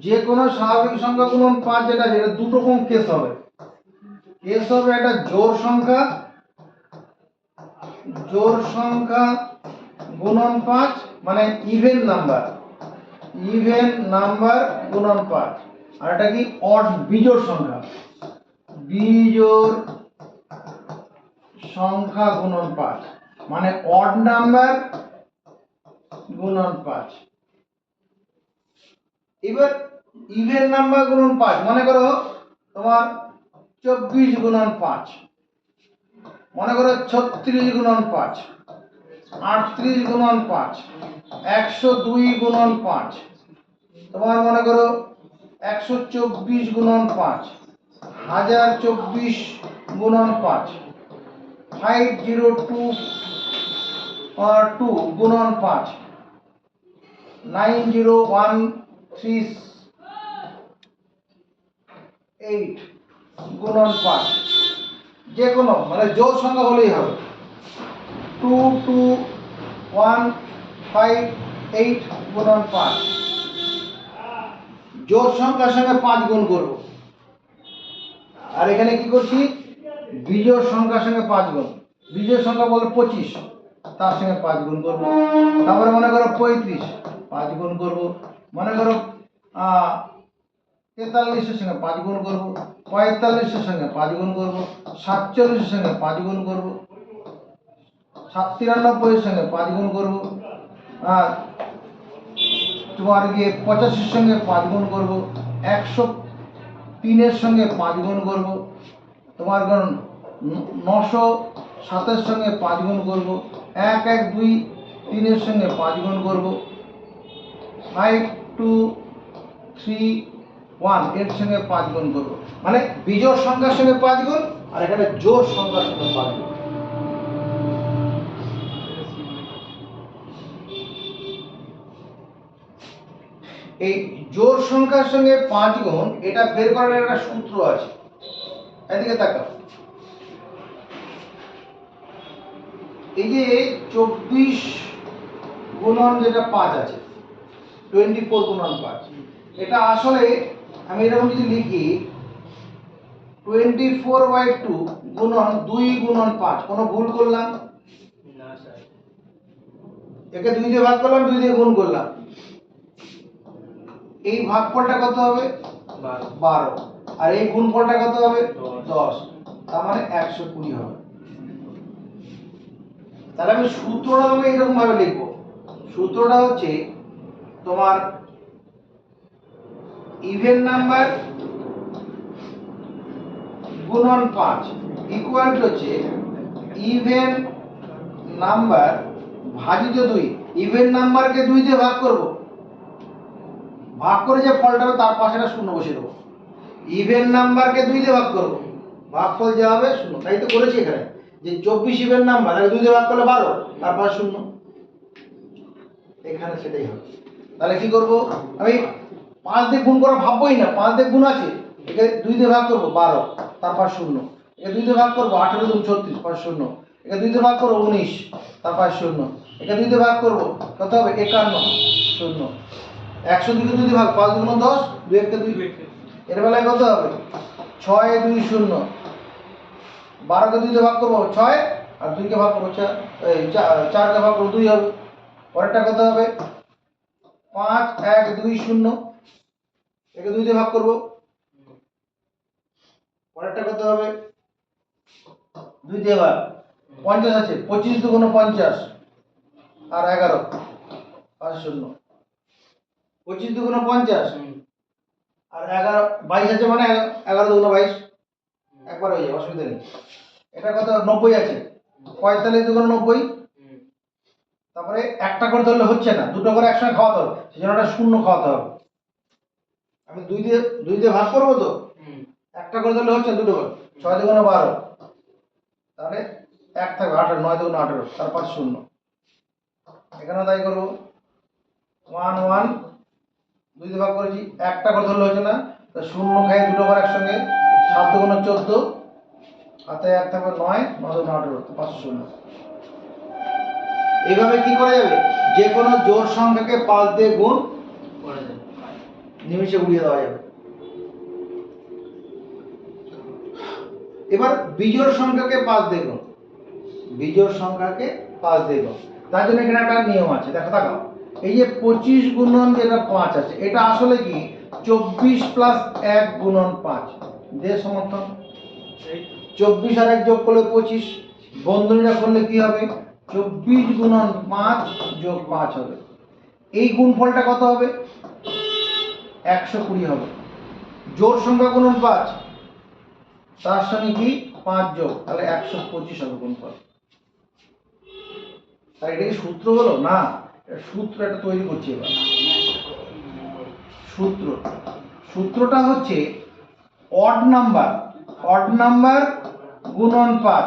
যে কোনো স্বাভাবিক সংখ্যা গুণন 5 যেটা আছে, এটা দুটো রকম কেস হবে। কেস হবে একটা জোড় সংখ্যা গুণন 5, মানে ইভেন নাম্বার গুণন 5। আর এটা কি অড বিজোড় সংখ্যা গুণন 5, মানে অড নাম্বার গুণন 5। এবার ইভেন নাম্বার গুণন 5, মনে করো তোমার 24 গুণন 5, মনে করো 36 গুণন 5, 38 গুণন 5, 102 গুণন 5, তোমার মনে করো 124 গুণন 5, 1024 গুণন 5, 5022 গুণন 5, 90138 গুণন 5। যে কোনো মানে জোড় সংখ্যা হলেই হবে। 22158 গুণন 5, জোড় সংখ্যার সঙ্গে 5 গুণ করব। আর এখানে কি করছি? বিজোড় সংখ্যার সঙ্গে 5 গুণ। বিজোড় সংখ্যা বলে 25, তার সঙ্গে 5 গুণ করব। তারপরে মনে করো 35, 5 গুণ করব। মনে করো 43 এর সঙ্গে 5 গুণ করব, 45 এর সঙ্গে 5 গুণ করব, 47 এর সঙ্গে 5 গুণ করব, 93 এর সঙ্গে 5 গুণ করব, আর তোমার গিয়ে 85 এর সঙ্গে 5 গুণ করব, 103 এর সঙ্গে 5 গুণ করব, তোমার 907 এর সঙ্গে 5 গুণ করব, 1123 এর সঙ্গে 5 গুণ করব, 5231 এর সঙ্গে 5 গুণ করব। মানে বিজোড় সংখ্যার সঙ্গে 5 গুণ, আর এখানে জোড় সংখ্যার সঙ্গে 5 গুণ। এই জোড় সংখ্যার সঙ্গে 5 গুণ, এটা বের করার একটা সূত্র আছে। এদিকে তাকাও। এই যে 24 গুণন যেটা 5 আছে, 24 গুণন 5, এটা আসলে আমি এরকম যদি লিখি 24/2 গুণন 2 গুণন 5। কোনো ভুল করলাম? না স্যার। একে 2 দিয়ে ভাগ করলাম, 2 দিয়ে গুণ করলাম। এই ভাগফলটা কত হবে? 12। আর এই গুণফলটা কত হবে? 10। তার মানে 120 হবে। তাহলে আমি সূত্রটা তোমাকে এরকম ভাবে লিখবো। সূত্রটা হচ্ছে তোমার ইভেন নাম্বার গুণন 5 ইকুয়াল টু হচ্ছে ইভেন নাম্বার ভাজিত 2। ইভেন নাম্বারকে 2 দিয়ে ভাগ করব, ভাগ করে যে ফলটা হবে তার পাশে একটা শূন্য বসিয়ে দেবো। ইভেন নাম্বারকে 2 দিয়ে ভাগ করব, ভাগফল যা হবে শূন্য। তাই তো করেছি এখানে যে 24 ইভেন নাম্বার, আর 2 দিয়ে ভাগ করলে 12, তার পাশে শূন্য। এখানে সেটাই হবে। তাহলে কি করব? আমি 5 দিয়ে গুণ করা ভাববোই না, 5 দিয়ে গুণ আছে, একে 2 দিয়ে ভাগ করব 12, তারপর শূন্য। একে 2 দিয়ে ভাগ করব 18 × 36, পাঁচ শূন্য। একে 2 দিয়ে ভাগ করব 19, তারপর শূন্য। একে 2 দিয়ে ভাগ করব কত হবে? 51, শূন্য। 102 কে 2 দিয়ে ভাগ, 5 × 10, 2 × 2। এর বেলায় কত হবে? 6 2 0। 12 কে 2 দিয়ে ভাগ করব 6, আর 2 কে ভাগ করব 4, এই 4 কে ভাগ করব 2 হবে। পরেরটা কত হবে? 5 1 2 0। একে 2 দিয়ে ভাগ করব। পরেরটা কত হবে? 2 দিয়ে ভাগ। 50 আছে, 25 × 2 = 50, আর 11, 5 0। 25 × 2 = 50, আর 11 22 আছে, মানে 11 × 2 = 22, একবার হয়ে যাবে, অসুবিধা নেই। এটা কত? 90 আছে, 45 × 2 = 90। তারপরে একটা করে ধরলে হচ্ছে না, দুটো করে একসঙ্গে খাওয়াতে হবে, সেজন্য একটা শূন্য খাওয়াতে হবে। আমি 2 দিয়ে ভাগ করবো তো, একটা করে ধরলে হচ্ছে না, দুটো করে। 6 × 2 = 12, তাহলে 1 থাকবে 18, 9 × 2 = 18, তার পাশে শূন্য। এখানেও তাই করবো। 1 1, 2 দিয়ে ভাগ করেছি, একটা করে ধরলে হচ্ছে না, তা শূন্য খাই দুটো করে একসঙ্গে। 7 × 2 = 14, হাতে 1 থাকবে 9, 9 × 2 = 18, পাশে শূন্য। এইভাবে কি করা যাবে? যে কোনো জোড় সংখ্যাকে 5 দিয়ে গুণ করে দেন। নিমিষে উড়িয়ে দেওয়া যাবে। এবার বিজোড় সংখ্যাকে 5 দিয়ে গুণ, বিজোড় সংখ্যাকে 5 দিয়ে গুণ। তার জন্য এখানে একটা নিয়ম আছে, দেখো তাকাও। এই যে 25 গুণন যেটা 5 আছে, এটা আসলে কি 24 + 1 গুণন 5 দিয়ে সমর্থন। 24 আর 1 যোগ করলে 25, বন্ধনীটা করলে কি হবে? 24 গুণন 5 যোগ 5 হবে। এই গুণফলটা কত হবে? 120 হবে। জোড় সংখ্যা গুণন 5, তার সঙ্গে কি 5 যোগ, তাহলে 125 হবে গুণফল। তাই এটা কি সূত্র হলো? না, এটা সূত্র একটা তৈরি করছি এবার। সূত্রটা হচ্ছে অড নাম্বার গুণন 5,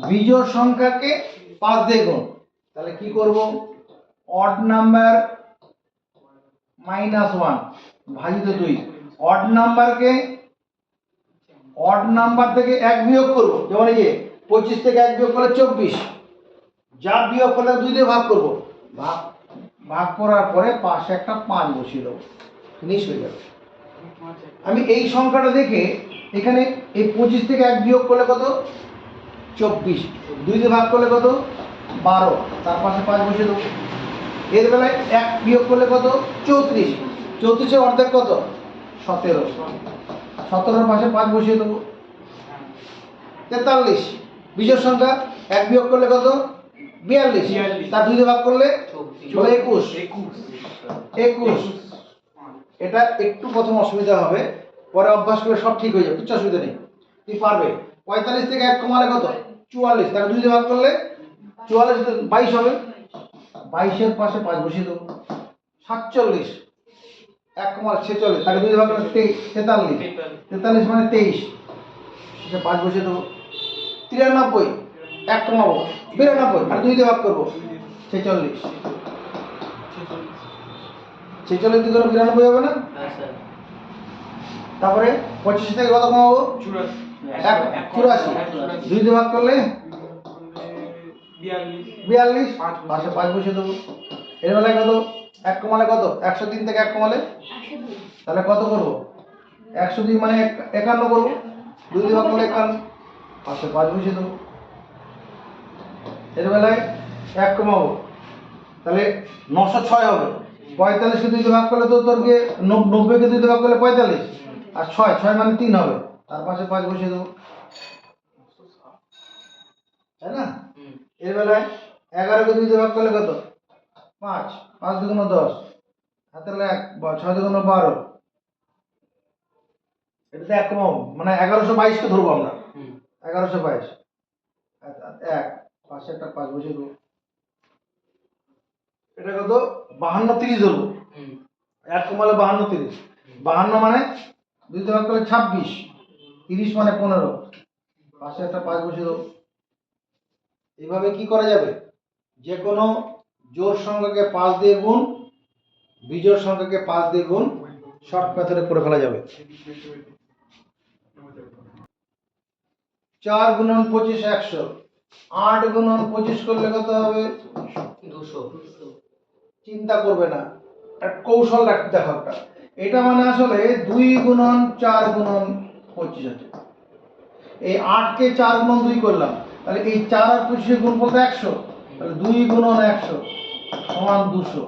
বিজোড় সংখ্যাকে 5 দিয়ে গুণ। তাহলে কি করব? অড নাম্বার -1 ভাজিত 2। অড নাম্বার থেকে 1 বিয়োগ করব, যেমন এই যে 25 থেকে 1 বিয়োগ করলে 24, যা বিয়োগ করলে 2 দিয়ে ভাগ করব। ভাগ করার পরে পাশে একটা 5 বসিয়ে দেবো, ফিনিশ হয়ে যাবে। আমি এই সংখ্যাটা দেখে এখানে এই 25 থেকে 1 বিয়োগ করলে কত? 24, 2 দিয়ে ভাগ করলে কত? 12, তার পাশে 5 বসিয়ে দেবো। এর বেলায় 1 বিয়োগ করলে কত? 34, 34 অর্ধেক কত? 17, 17 পাশে 5 বসিয়ে দেবো। 43, বিজোড় সংখ্যা, 1 বিয়োগ করলে কত? 42, তার 2 দিয়ে ভাগ করলে 21, 21। এটা একটু প্রথম অসুবিধা হবে, পরে অভ্যাস করলে সব ঠিক হয়ে যাবে, কিছু অসুবিধা নেই, তুই পারবে। 45 থেকে 1 কমালে কত? 44, তাকে 2 দিয়ে ভাগ করলে 44 22 হবে। 22 এর পাশে 5 বসিয়ে দেবো। 47, 1 কমালে 46, তাকে 2 দিয়ে ভাগ করলে 43, 43 মানে 23, 5 বসিয়ে দেবো। 93, 1 কমাবো 92, আর 2 দিয়ে ভাগ করবো 46, 46 দিয়ে 92 হবে না? হ্যাঁ স্যার। তারপরে 25 থেকে কত কমাবো? 84, 2 দিয়ে ভাগ করলে 42, পাশে 5 বসিয়ে দেবো। এর বেলায় কত? 1 কমালে কত? 103 থেকে 1 কমালে 102, তাহলে কত করবো? 102 মানে 51 করবো। 2 দিয়ে ভাগ করলে 51, পাশে 5 বসিয়ে দেবো। এর বেলায় 1 কমাবো, তাহলে 906 হবে। 45 কে 2 দিয়ে ভাগ করলে তো তোর গিয়ে 90 কে 2 দিয়ে ভাগ করলে 45, আর 6 মানে 3 হবে, তার পাশে 5 বসিয়ে দেবো, তাই না? হুম। এর বেলায় 11 কে 2 দিয়ে ভাগ করলে কত? 5, 5 দুগুণ 10, হাতের 1, 6 দুগুণ 12, এটাতে 1 কমাবো, মানে 1122 কে ধরবো আমরা, হুম। 1122, 1 পাশে একটা 5 বসিয়ে দেবো। এটা কত? 52 30 ধরবো, হুম। 1 কমালে 52 30, 52 মানে 2 দিয়ে ভাগ করলে 26, 30 মানে 15, পাশে একটা 5 বসিয়ে দেবো। এইভাবে কি করা যাবে? যে কোনো জোড় সংখ্যাকে 5 দিয়ে গুণ, বিজোড় সংখ্যাকে 5 দিয়ে গুণ শর্ট মেথডে করে ফেলা যাবে। 4 গুণন 25 100, 8 গুণন 25 করলে কত হবে? 200। চিন্তা করবে না, একটা কৌশল দেখো একটা। এটা মানে আসলে 2 গুণন 4 গুণন 25 আছে। এই 8 কে 4 গুণন 2 করলাম, তাহলে এই 4 আর 25 গুণ করতে 100, তাহলে 2 গুণন 100 সমান 200।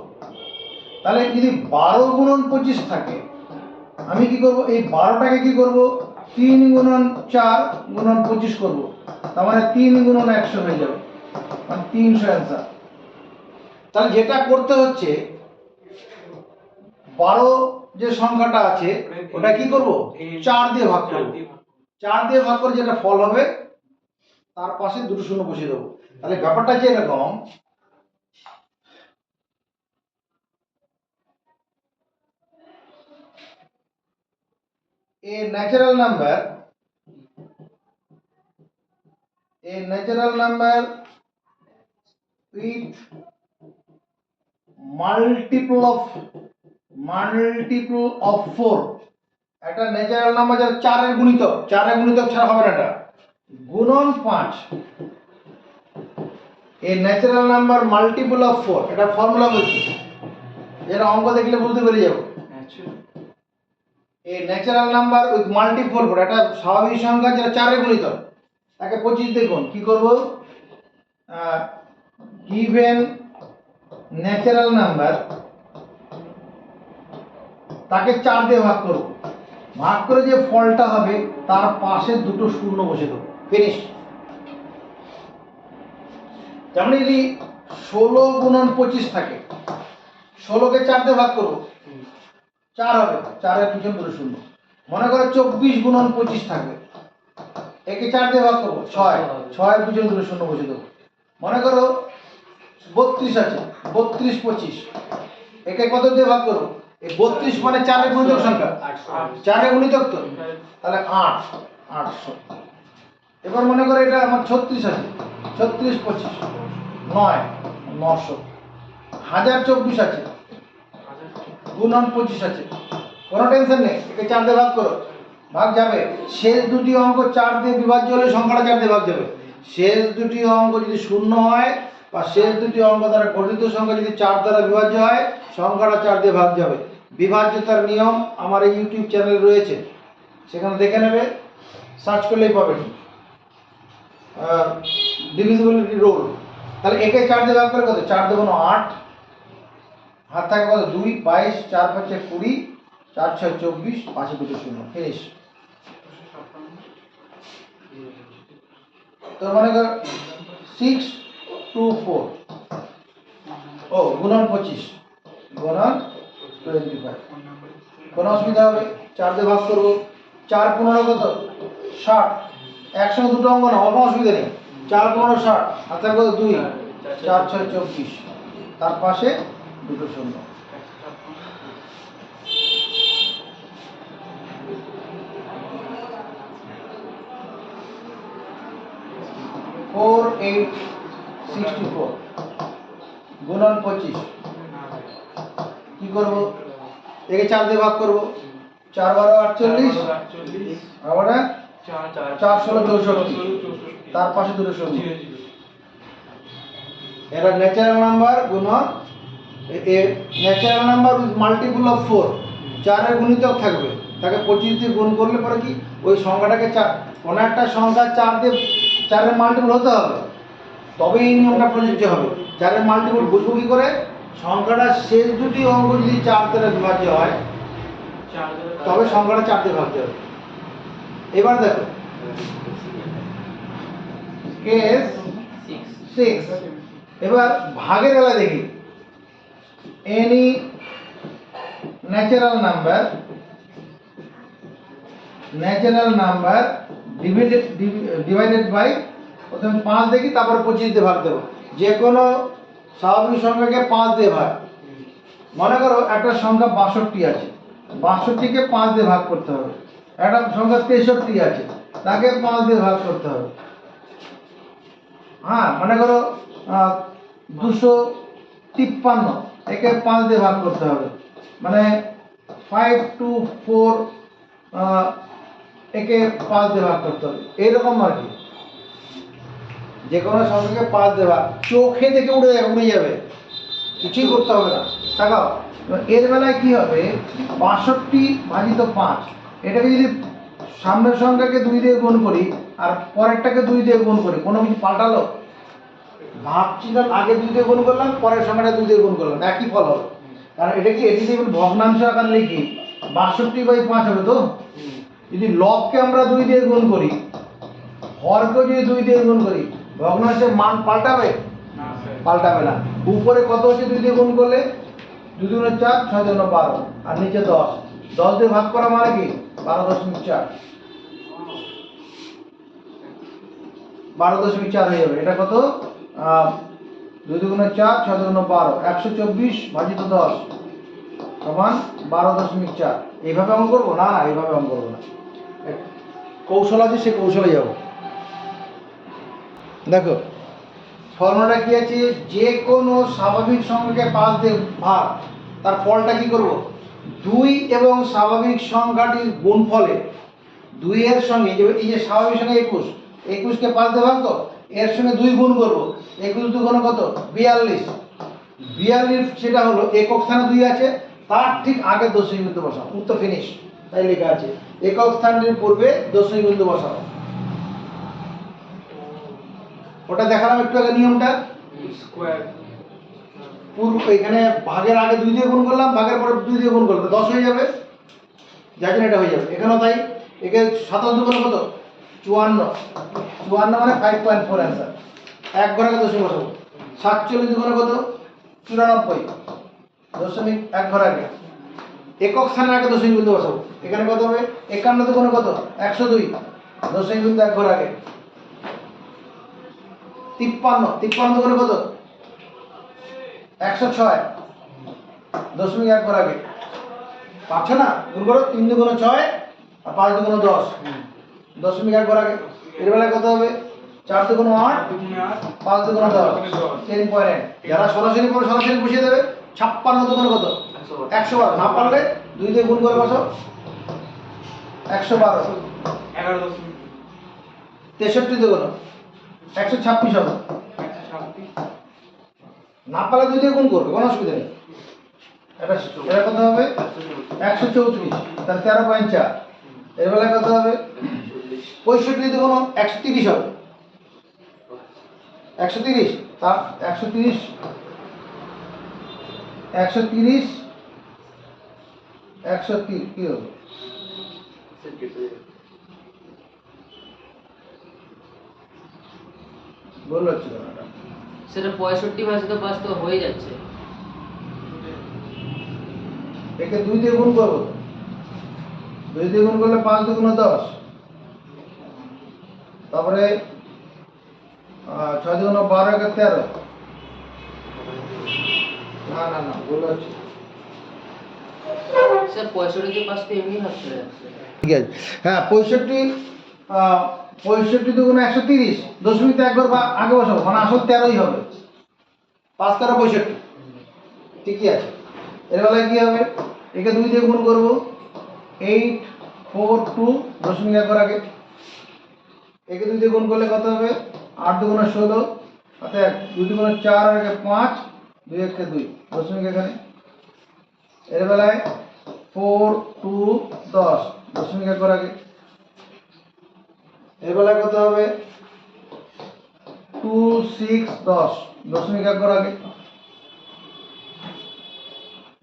তাহলে যদি 12 গুণন 25 থাকে, আমি কি করব? এই 12টাকে কি করব? 3 গুণন 4 গুণন 25 করব, তার মানে 3 গুণন 100 হয়ে যাবে, মানে 300 অ্যান্সার। তাহলে যেটা করতে হচ্ছে, 12 যে সংখ্যাটা আছে ওটা কি করব? 4 দিয়ে ভাগ করব। 4 দিয়ে ভাগ করে যেটা ফল হবে তার পাশে দুটো শূন্য বসিয়ে দেবো। তাহলে ব্যাপারটা যে এরকম, a natural number with multiple of 4, একটা ন্যাচারাল নাম্বার যার 4 এর গুণিতক, 4 এর গুণিতক ছাড়া হবে না, এটা গুণন 5, a natural number multiple of 4, এটা ফর্মুলা বলছি, এর অঙ্ক দেখলে বুঝতে পেরে যাবো। a natural number with multiple 4, এটা স্বাভাবিক সংখ্যা যেটা 4 এর গুণিতক, তাকে 25 দিয়ে গুণ। কি করব? given natural number, তাকে 4 দিয়ে ভাগ করব, ভাগ করে যে ফলটা হবে তার পাশে দুটো শূন্য বসে দেবো, ফিনিশ। যেমন যদি 16 গুণন 25 থাকে, 16 কে 4 দিয়ে ভাগ করব, 4 হবে, 4 এর পিছনে দুটো শূন্য। মনে করো 24 গুণন 25 থাকবে, একে 4 দিয়ে ভাগ করব, 6, 6 এর পিছনে দুটো শূন্য বসে দেবো। মনে করো 32 আছে, 32 25, একে কত দিয়ে ভাগ করব? এই 32 মানে 4 এর গুণিতক সংখ্যা, 4 এর গুণিতক তো, তাহলে 8, 800। এবার মনে করো এটা আমার 36 আছে, 36 25 9, 900। 1024 আছে, গুণন 25 আছে, কোনো টেনশন নেই, একে 4 দিয়ে ভাগ করো, ভাগ যাবে। শেষ দুটি অঙ্ক 4 দিয়ে বিভাজ্য হলে সংখ্যাটা 4 দিয়ে ভাগ যাবে। শেষ দুটি অঙ্ক যদি শূন্য হয় বা শেষ দুটি অঙ্ক দ্বারা গঠিত সংখ্যা যদি 4 দ্বারা বিভাজ্য হয়, সংখ্যাটা 4 দিয়ে ভাগ যাবে। বিভাজ্যতার নিয়ম আমার এই ইউটিউব চ্যানেলে রয়েছে, সেখানে দেখে নেবে, সার্চ করলেই পাবেন ডিভিজিবিলিটি রুল। তাহলে একে 4 দিয়ে ভাগ করে কত? 4 2 8, হাত থাকে কত? 2, 22, 4 5 20, 4 6 24, 5 দুটো শূন্য, ফিনিশ। তো মনে কর 6 2 4, ও গুণন 25 গুণন 25, কোনো অসুবিধা হবে? 4 দিয়ে ভাগ করবো, 4 15 কত? 60, একসঙ্গে দুটো অঙ্ক না, কোনো অসুবিধা নেই। 4 15 60, হাত থাকে কত? 2, 4 6 24, তার পাশে দুটো শূন্য। 4 8 64 গুণন 25, কি করব? একে 4 দিয়ে ভাগ করব, 4 12 48, আবার 4 16 64, তার পাশে দুটো শূন্য। এরা ন্যাচারাল নাম্বার গুণন, natural number with multiple of 4, 4 এর গুণিতক থাকবে, তাকে 25 দিয়ে গুণ করলে পরে কি ওই সংখ্যাটাকে কোনো একটা সংখ্যা 4 মাল্টিপল হতে হবে, তবেই এই নিয়মটা প্রযোজ্য হবে। 4 মাল্টিপল বুঝবো কি করে? সংখ্যাটার শেষ দুটি অঙ্ক যদি 4 দ্বারা বিভাজ্য হয় তবে সংখ্যাটা 4 দিয়ে ভাগতে হবে। এবার দেখো কেস 6, এবার ভাগের বেলা দেখি। Any natural number divided by, প্রথমে 5 দেখি, তারপর 25 দিয়ে ভাগ দেবো। যে কোনো স্বাভাবিক সংখ্যাকে 5 দিয়ে ভাগ। মনে করো একটা সংখ্যা 62 আছে, 62কে 5 দিয়ে ভাগ করতে হবে। একটা সংখ্যা 63 আছে, তাকে 5 দিয়ে ভাগ করতে হবে। হ্যাঁ, মনে করো 253, একে 5 দিয়ে ভাগ করতে হবে। মানে 524, একে 5 দিয়ে ভাগ করতে হবে। এইরকম আর কি, যে কোনো সংখ্যাকে 5 দিয়ে ভাগ। চোখে দেখে উড়ে যাবে, কিছুই করতে হবে না। তাকাও, এর বেলায় কি হবে? 62 ভাজিত 5, এটাকে যদি সামনের সংখ্যাকে 2 দিয়ে গুণ করি আর পরেরটাকে 2 দিয়ে গুণ করি, কোনো কিছু পাল্টালো? ভাবছিলাম আগে 2 দিয়ে গুণ করলাম, পরের সংখ্যাটা 2 দিয়ে গুণ করলাম, একই ফল হবে। কারণ এটা কি, এটি যদি ভগ্নাংশ আকারে লিখি 62/5 হবে তো। যদি লবকে আমরা 2 দিয়ে গুণ করি, হরকেও যদি 2 দিয়ে গুণ করি, ভগ্নাংশের মান পাল্টাবে? পাল্টাবে না। উপরে কত হচ্ছে 2 দিয়ে গুণ করলে? 2 দুগুণে 4, 6 দুগুণে 12, আর নিচে 10। 10 দিয়ে ভাগ করা মানে কি? 12.4, 12.4 হয়ে যাবে। এটা কত? 2 দুগুণে 4, 6 দুগুণে 12, 124 ভাজিত 10 সমান 12.4। এইভাবে অঙ্ক করবো না? এইভাবে অঙ্ক করবো না। কৌশল আছে, সে কৌশলে যাব। দেখো ফর্মুলাটা কি আছে? যে কোনো স্বাভাবিক সংখ্যাকে 5 দিয়ে ভাগ, তার ফলটা কি করব? 2 এবং স্বাভাবিক সংখ্যাটির গুণফলে 2 এর সঙ্গে এই যে স্বাভাবিক সংখ্যা 21, 21কে 5 দিয়ে ভাগ, তো এর সঙ্গে 2 গুণ করব। 21 দুগুণে কত? 42। 42 সেটা হলো একক স্থানে 2 আছে, তার ঠিক আগে দশমিক বিন্দু বসাও। উত্তর ফিনিশ। তাই লেখা আছে একক স্থানটির পূর্বে দশমিক বিন্দু বসাও। ওটা দেখালাম একটু আগে নিয়মটা। স্কোয়ার এখানে ভাগের আগে 2 দিয়ে গুণ করলাম, ভাগের পরে 2 দিয়ে গুণ করলাম, 10 হয়ে যাবে, যার জন্য এটা হয়ে যাবে। এখানেও তাই। একে 27 দুগুণে কত? 54, 54 মানে 5.4 অ্যান্সার। এক ঘর আগে দশমিক বসাবো। 47 দুগুণে কত? 94, দশমিক এক ঘর আগে। একক স্থানের আগে দশমিক বিন্দু বসাবো। এখানে কত হবে? 51 দুগুণে কত? 102, দশমিক বিন্দু এক ঘর আগে। 53 দুগুণে কত? 106, দশমিক এক ঘর আগে। পাচ্ছ না? গুণ করো। 3 দুগুণে 6 আর 5 দুগুণে 10, দশমিক এক ঘর আগে। এর বেলায় কত হবে? 4 দুগুণে 8, 5 দুগুণে 10, 10.8। যারা সরাসরি পড়ে সরাসরি বসিয়ে দেবে। 56 দুগুণে কত? 112। না পারলে 2 দিয়ে গুণ করে বসো। 112, 63 দুগুণে 126 হবে। না পারলে 2 দিয়ে গুণ করবে, কোনো অসুবিধা নেই। এটা কত হবে? 134, তার 13.4। এর বেলায় কত হবে? 65 দুগুণ 130 হবে। 130, তার 130 কি হবে? বললো ছিল না এটা। সেটা 65 ভাজিত 5 তো হয়ে যাচ্ছে। একে 2 দিয়ে গুণ করবো। 2 দিয়ে গুণ করলে 5 দুগুণে 10, তারপরে 6 দুগুণে 12, একে 13। না ভুল হচ্ছে। স্যার 65 কে 5 তো এমনি ভাগ চলে যাচ্ছে। ঠিক আছে। হ্যাঁ, 65 দুগুণে 130, দশমিক এক ঘর বা আগে বসাবো, মানে আসল 13ই হবে। 5 13 65, ঠিকই আছে। এর বেলায় কি হবে? একে 2 দিয়ে গুণ করবো। 842, দশমিক এক ঘর আগে। একে 2 দিয়ে গুণ করলে কত হবে? 8 দুগুণে 16, অর্থাৎ 2 দুগুণে 4 আর একে 5, 2 একে 2, দশমিক এখানে। এর বেলায় 4 2 10 দশমিক এক ঘর আগে। এর বেলায় কত হবে 2 6 10 দশমিক এক ঘর আগে।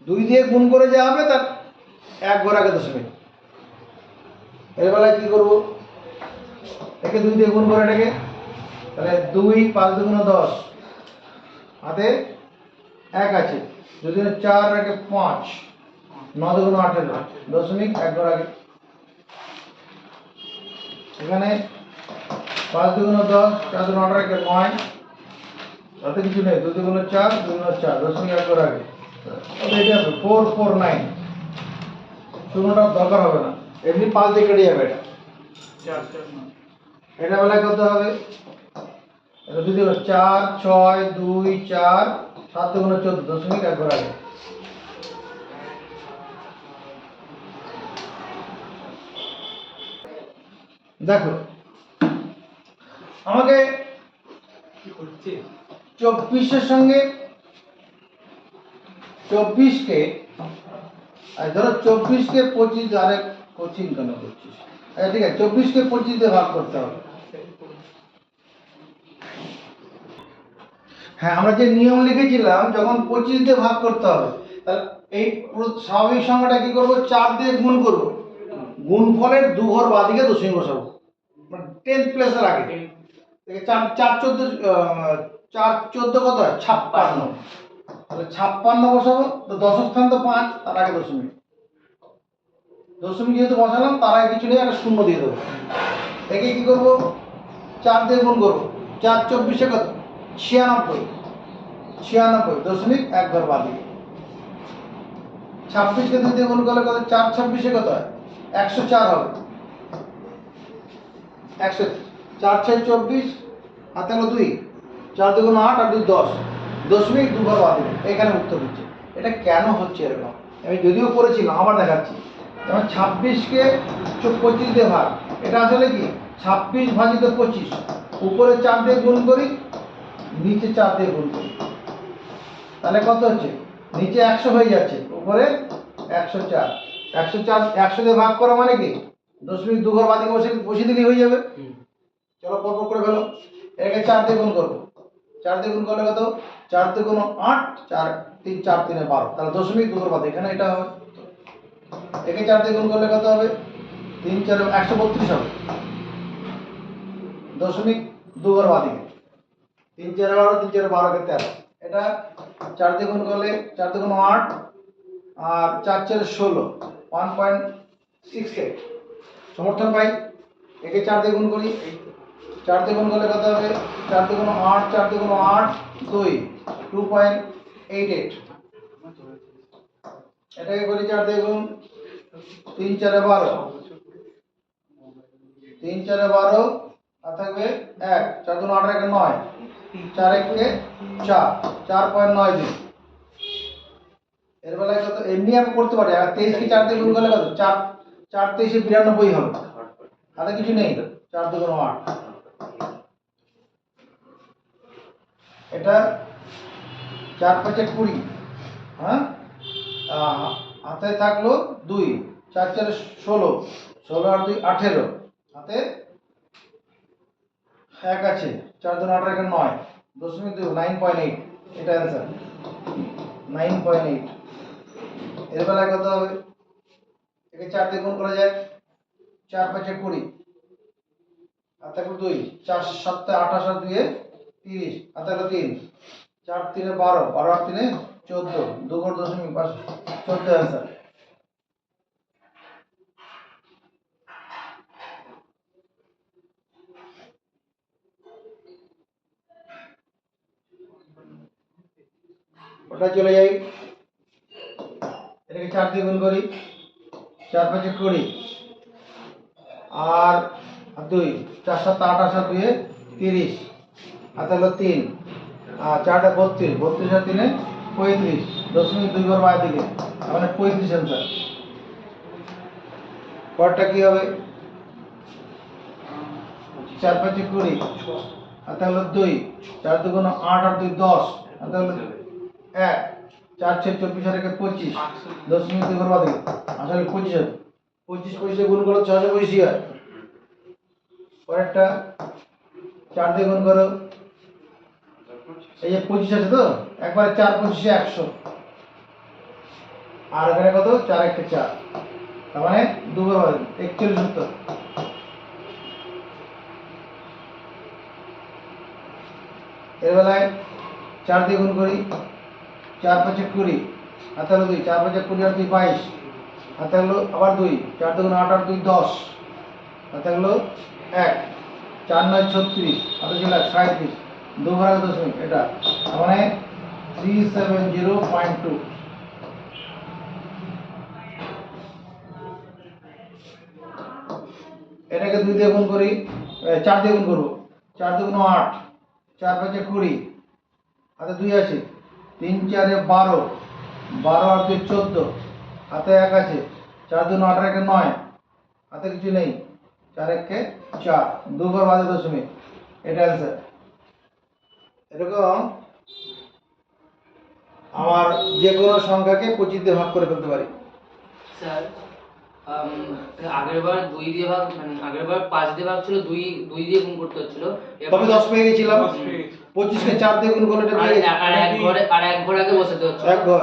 2 দিয়ে গুণ করে যা হবে তার এক ঘর আগে দশমিক। এর বেলায় কি করব, একে 2 দিয়ে গুণ করে এটাকে, তাহলে 2 5 2 10 হাতে 1 আছে, যদি 4 রাখে 5 9 2 18 দশমিক এক ঘর আগে। এখানে 5 2 10 4 2 18 রাখে 9 তাতে কিছু নেই, 2 2 4 2 4 দশমিক এক ঘর আগে। এটা হবে 4 4 9 শূন্যটা দরকার হবে না, এমনি 5 দিয়ে কেটে যাবে এটা। 4 4 9 এটা বেলায় কত হবে, এটা যদি 4 6 2 4 7 2 14 দশমিক এক ঘর আগে। দেখো আমাকে কি করছে 24 সঙ্গে 24 ধরো 24 25, আরে কোচিং কেন করছিস, আচ্ছা ঠিক আছে 24 25 দিয়ে ভাগ করতে হবে। হ্যাঁ, আমরা যে নিয়ম লিখেছিলাম যখন 25 দিয়ে ভাগ করতে হবে, তাহলে এই স্বাভাবিক সংখ্যাটা কি করব, 4 দিয়ে গুণ করব, গুণফলের দু ঘর বাদিকে দশমিক বসাবো, মানে 10 প্লেসের আগে। 4 4 14 4 14 কত হয় 56, তাহলে 56 বসাবো, তো দশক স্থান তো 5, তার আগে দশমিক। দশমিক যেহেতু বসালাম তার আগে কিছু নেই, একটা শূন্য দিয়ে দেবো। একে কি করব, 4 দিয়ে গুণ করবো, 4 24 কত 96 96 দশমিক এক ঘর বাদিকে। 26 কে 2 দিয়ে গুণ করলে কত 4 26 কত হয় 104 হবে। 100 4 6 24 হাতে হলো 2, 4 2 8 আর 2 10 দশমিক দু ঘর বাদিকে। এখানে উত্তর হচ্ছে। এটা কেন হচ্ছে এরকম আমি যদিও করেছিলাম, আবার দেখাচ্ছি। যেমন 26 কে 25 দিয়ে ভাগ, এটা আসলে কি 26 ভাজিত 25, উপরে 4 দিয়ে গুণ করি, নিচে 4 দিয়ে গুণ করি, তাহলে কত হচ্ছে নিচে 100 হয়ে যাচ্ছে, উপরে 104। 104 100 দিয়ে ভাগ করা মানে কি দশমিক দু ঘর বাদিকে বসিয়ে দিলেই হয়ে যাবে। চলো পরপর করে ফেলো। এটাকে 4 দিয়ে গুণ করবো, 4 দিয়ে গুণ করলে কত 4 দিয়ে গুণ 8 4 3 4 3 12, তাহলে দশমিক দু ঘর বাদিকে, এখানে এটা হবে। একে 4 দিয়ে গুণ করলে কত হবে 3 4 132 হবে, দশমিক দু ঘর বাদিকে। 3 4 12 3 4 12 কে 13, এটা 4 দিয়ে গুণ করলে 4 দিয়ে গুণ 8 আর 4 4 16 1.68 সমর্থন পাই। একে 4 দিয়ে গুণ করি, 4 দিয়ে গুণ করলে কত হবে 4 দিয়ে গুণ 8 4 দিয়ে গুণ 8 2 2.88, এটাকে করি 4 দিয়ে গুণ 3 4 12 3 4 12 আর থাকবে 1 4 2 8 1 9 4 1 কে 4 4.92। এর বেলায় কত এমনি আমি করতে পারি, আর 23 কে 4 দিয়ে গুণ করলে কত 4 4 23 92 হবে, হাতে কিছু নেই, 4 2 8, এটা 4 5 20, হ্যাঁ হাতে থাকলো 2 4 4 16 16 আর 2 18, হাতে 1 আছে, 4 2 8 1 9 দশমিক 2 9.8, এটা অ্যান্সার 9.8। এর বেলায় কত হবে, একে 4 দিয়ে গুণ করা যায়, 4 5 20 আর থাকলো 2 4 7 28 আর 2 30, আর থাকলো 3 4 3 12 12 আর 3 14 2 ঘর দশমিক 14 অ্যান্সার। ওটা চলে যাই, এটাকে 4 দিয়ে গুণ করি, 4 5 20 আর 2 4 7 28 আর 2 30, আর তাহলে 3 আর 4 32 32 আর 3 35 দশমিক 2 ঘর বাঁ দিকে, মানে 35 অ্যান্সার। পরটা কি হবে 4 5 20 আর তাহলে 2 4 2 8 আর 2 10, আর তাহলে 1 4 6 24 আর 1 25 দশমিক দুই ঘর বাদে আসলে 25 হবে 25 25 গুণ করো 625 হয় পরেরটা 4 দিয়ে গুণ করো এই যে 25 আছে তো একবারে 4 25 100 আর এখানে কত 4 1 4 তার মানে দুই ঘর বাদে 41 সত্তর এর বেলায় 4 দিয়ে গুণ করি 4 5 20 হাতে হলো 2 4 5 20 আর 2 22 হাতে হলো আবার 2 4 2 8 আর 2 10 হাতে হলো 1 4 9 36 হাতে ছিল 37 2 ঘর দশমিক এটা তার মানে 370.2 এটাকে 2 দিয়ে গুণ করি 4 দিয়ে গুণ করব 4 2 8 4 5 20 হাতে 2 আছে 3 4 12 12 আর 2 14 হাতে 1 আছে 4 2 8 1 9 হাতে কিছু নেই 4 1 4 2 ঘর বাদে দশমিক এটা অ্যান্সার এরকম আমার যে কোনো সংখ্যাকে 25 দিয়ে ভাগ করে ফেলতে পারি স্যার আগের বার 2 দিয়ে ভাগ মানে আগের বার 5 দিয়ে ভাগ ছিল 2 2 দিয়ে গুণ করতে হচ্ছিল তবে 10 পেয়ে গেছিলাম 10 পেয়ে গেছি। 25 কে 4 দিয়ে গুণ করলে এটা পেয়ে গেছি। আর এক ঘর আগে বসাতে হচ্ছে এক ঘর।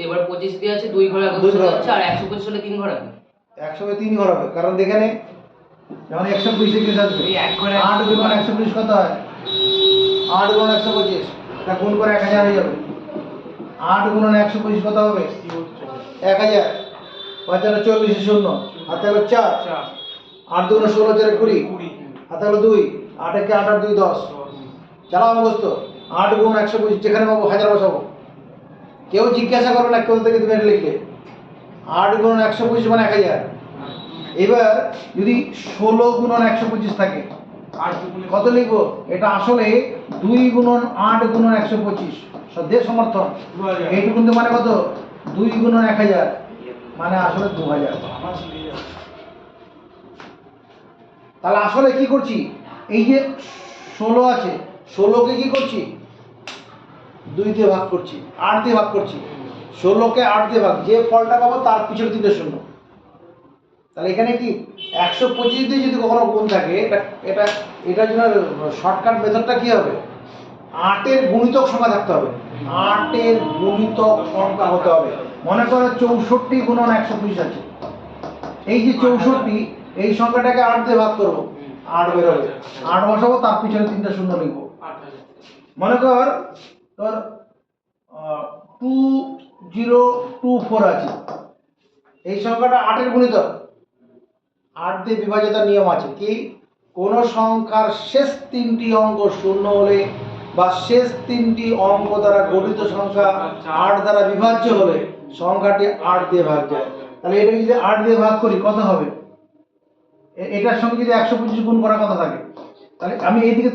এবার 25 দিয়ে আছে 2 ঘর আগে দুই বসাতে ঘর। হচ্ছে আর 125 হলে 3 ঘর আগে 100 কে 3 ঘর হবে কারণ দেখে নে যেমন 120 এ কি আসবে এই এক ঘরে 8 গুণ 120 কত হয় 8 গুণ 125 তা গুণ করে 1000 হয়ে যাবে 8 গুণ 125 কত হবে 1000 5 আর 40 শূন্য হাতে হলো 4 4 8 দুগুণ 16 4 20 20 হাতে হলো 2 8 একে 8 আর 2 10 চালাও মুখস্থ 8 গুণ 125 যেখানে পাবো হাজার বসাবো কেউ জিজ্ঞাসা করবে না কোথা থেকে তুমি এটা লিখলে 8 গুণ 125 মানে 1000 এবার যদি 16 গুণ 125 থাকে 8 দুগুণে কত লিখবো এটা আসলে 2 গুণন 8 গুণন 125 সদ্যের সমর্থন 2000 এইটুকু কিন্তু মানে কত 2 গুণন 1000 মানে আসলে 2000 আমার ছিঁড়ে যাবে। তাহলে আসলে কি করছি এই যে 16 আছে 16 কে কি করছি 2 দিয়ে ভাগ করছি 8 দিয়ে ভাগ করছি 16 কে 8 দিয়ে ভাগ যে ফলটা পাবো তার পিছনে 3 শূন্য তাহলে এখানে কি 125 দিয়ে যদি কখনো গুণ থাকে এটা এটা এটার জন্য শর্টকাট মেথডটা কি হবে 8 এর গুণিতক সংখ্যা থাকতে হবে 8 এর গুণিতক সংখ্যা হতে হবে মনে করো 64 গুণন 120 আছে এই যে 64 এই সংখ্যাটাকে 8 দিয়ে ভাগ করব 8 বের হবে 8 বসাবো তার পিছনে 3টা শূন্য লিখবো 8000 মনে কর তোর 2024 আছে এই সংখ্যাটা 8 এর গুণিতক 8 দিয়ে বিভাজ্যতার নিয়ম আছে কি কোন সংখ্যার শেষ 3টি অঙ্ক শূন্য হলে বা শেষ 3টি অঙ্ক দ্বারা গঠিত সংখ্যা 8 দ্বারা বিভাজ্য হলে সংখ্যাটি 8 দিয়ে ভাগ যায় তাহলে এটাকে যদি 8 দিয়ে ভাগ করি কত হবে এটার সঙ্গে যদি 125 গুণ করার কথা থাকে তাহলে আমি এইদিকে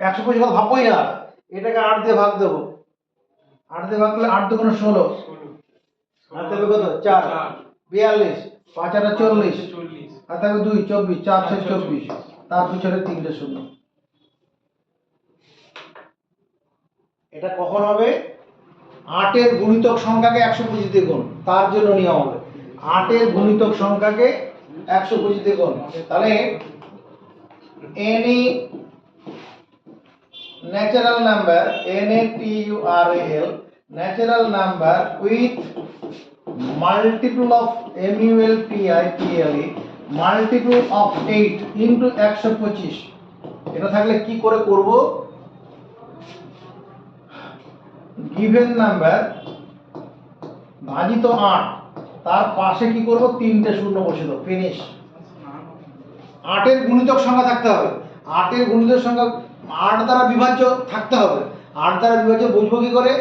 125 কথা ভাববোই না এটাকে 8 দিয়ে ভাগ দেবো 8 দিয়ে ভাগ করলে 8 দুগুণ 16 আর দেবে কত 4 42 5 আর 40 40 আর থাকবে 2 24 4 6 24 তার পিছনে 3টে শূন্য এটা কখন হবে 8 এর গুণিতক সংখ্যাকে 125 দিয়ে গুণ তার জন্য নিয়ম হবে 8 এর গুণিতক সংখ্যাকে 125 দিয়ে গুণ তাহলে any natural number natural natural number with multiple of MULPIPLE multiple of 8 into 125 এটা থাকলে কি করে করব given number ভাজিত 8 তার পাশে কি করব 3টে শূন্য বসে দাও ফিনিশ 8 এর গুণিতক সংখ্যা থাকতে হবে 8 এর গুণিতক সংখ্যা 8 দ্বারা বিভাজ্য থাকতে হবে 8 দ্বারা বিভাজ্য বুঝবো কি করে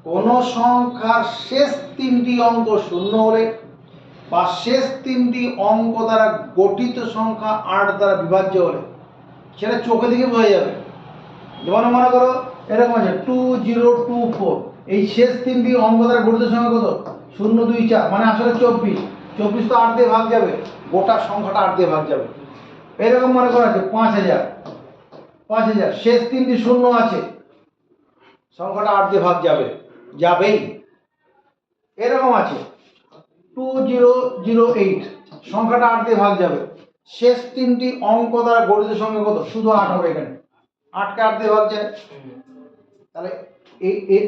কোন সংখ্যার শেষ 3টি অঙ্ক শূন্য হলে বা শেষ 3টি অঙ্ক দ্বারা গঠিত সংখ্যা 8 দ্বারা বিভাজ্য হলে সেটা চোখে দেখে বোঝা যাবে যেমন মনে করো এরকম আছে 2024 এই শেষ 3টি অঙ্ক দ্বারা গঠিত সংখ্যা কত 0 2 4 মানে আসলে 24 24 তো 8 দিয়ে ভাগ যাবে গোটা সংখ্যাটা 8 দিয়ে ভাগ যাবে এরকম মনে করা আছে 5000 শেষ 3টি শূন্য আছে সংখ্যাটা 8 দিয়ে ভাগ যাবে যাবেই এরকম আছে 2008, সংখ্যাটা 8 দিয়ে ভাগ যাবে। শেষ তিনটি অঙ্ক দ্বারা গঠিত সংখ্যা কত? শুধু 8 হবে এখানে। 8 কে 8 দিয়ে ভাগ যায়, তাহলে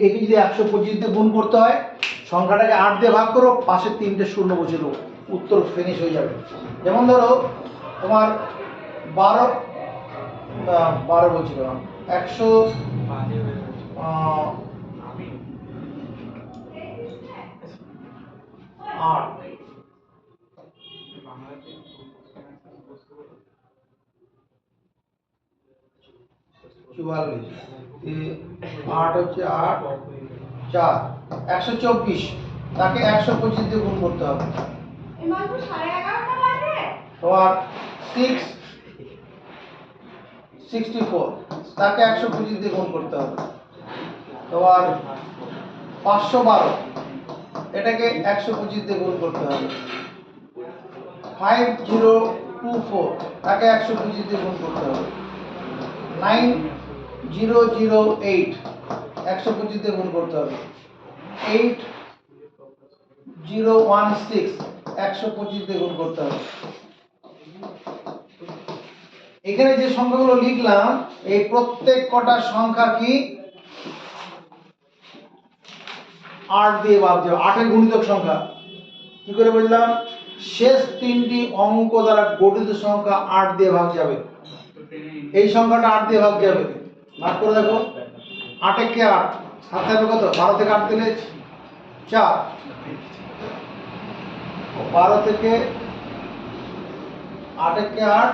একে যদি 125 দিয়ে গুণ করতে হয়, সংখ্যাটাকে 8 দিয়ে ভাগ করো, পাশে 3টে শূন্য বসিয়ে দেবো, উত্তর ফিনিশ হয়ে যাবে। যেমন ধরো তোমার 12 বলছি কেন, 100 বাজে হয়ে গেছে। আমি 8 বাংলাতে বুঝতে পারি। 44 8 হচ্ছে 8 4 124, তাকে 125 দিয়ে গুণ করতে হবে। এই মাত্র 11:30 বাজে। তোমার 64, তাকে 125 দিয়ে গুণ করতে হবে। তোমার 512, এটাকে 125 দিয়ে গুণ করতে হবে। 5024, তাকে 125 দিয়ে গুণ করতে হবে। 9008, 125 দিয়ে গুণ করতে হবে। 8016, 125 দিয়ে গুণ করতে হবে। এখানে যে সংখ্যাগুলো লিখলাম, এই প্রত্যেক কটা সংখ্যা কি 8 দিয়ে ভাগ যাবে। 8 এর গুণিতক সংখ্যা কি করে বললাম? শেষ তিনটি অঙ্ক দ্বারা গঠিত সংখ্যা 8 দিয়ে ভাগ যাবে। এই সংখ্যাটা 8 দিয়ে ভাগ যাবে, ভাগ করে দেখো। 8 একে 8, হাতে হবে কত? 12 থেকে 8 দিলে 4, 12 থেকে 8 একে 8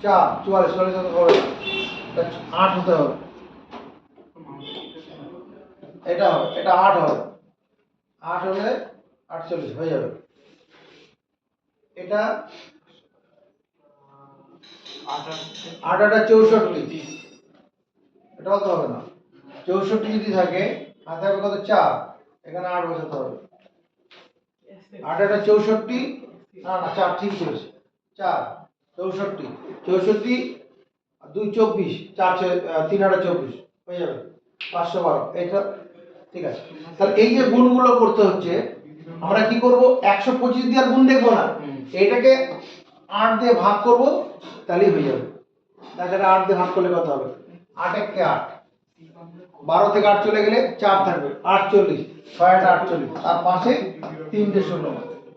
4, 44, 44 কত হবে? 8 হতে হবে, এটা হবে, এটা 8 হবে। 8 হলে 48 হয়ে যাবে। এটা 8 8 64, এটা তো হবে না। 64 যদি থাকে, হাতে হবে কত? 4, এখানে 8 বসাতে হবে। 8 64, না না 4 ঠিক ছিল, 4 64, 64 আর 2 24, 4 3 8 24 হয়ে যাবে 512। এটা ঠিক আছে। তাহলে এই যে গুণগুলো করতে হচ্ছে, আমরা কি করব? 125 দিয়ে আর গুণ দেখবো না, এটাকে 8 দিয়ে ভাগ করব, তাহলেই হয়ে যাবে। তাহলে 8 দিয়ে ভাগ করলে কত হবে? 8 একে 8, 12 থেকে 8 চলে গেলে 4 থাকবে, 48, 6 8 48, তার পাশে 3টে শূন্য,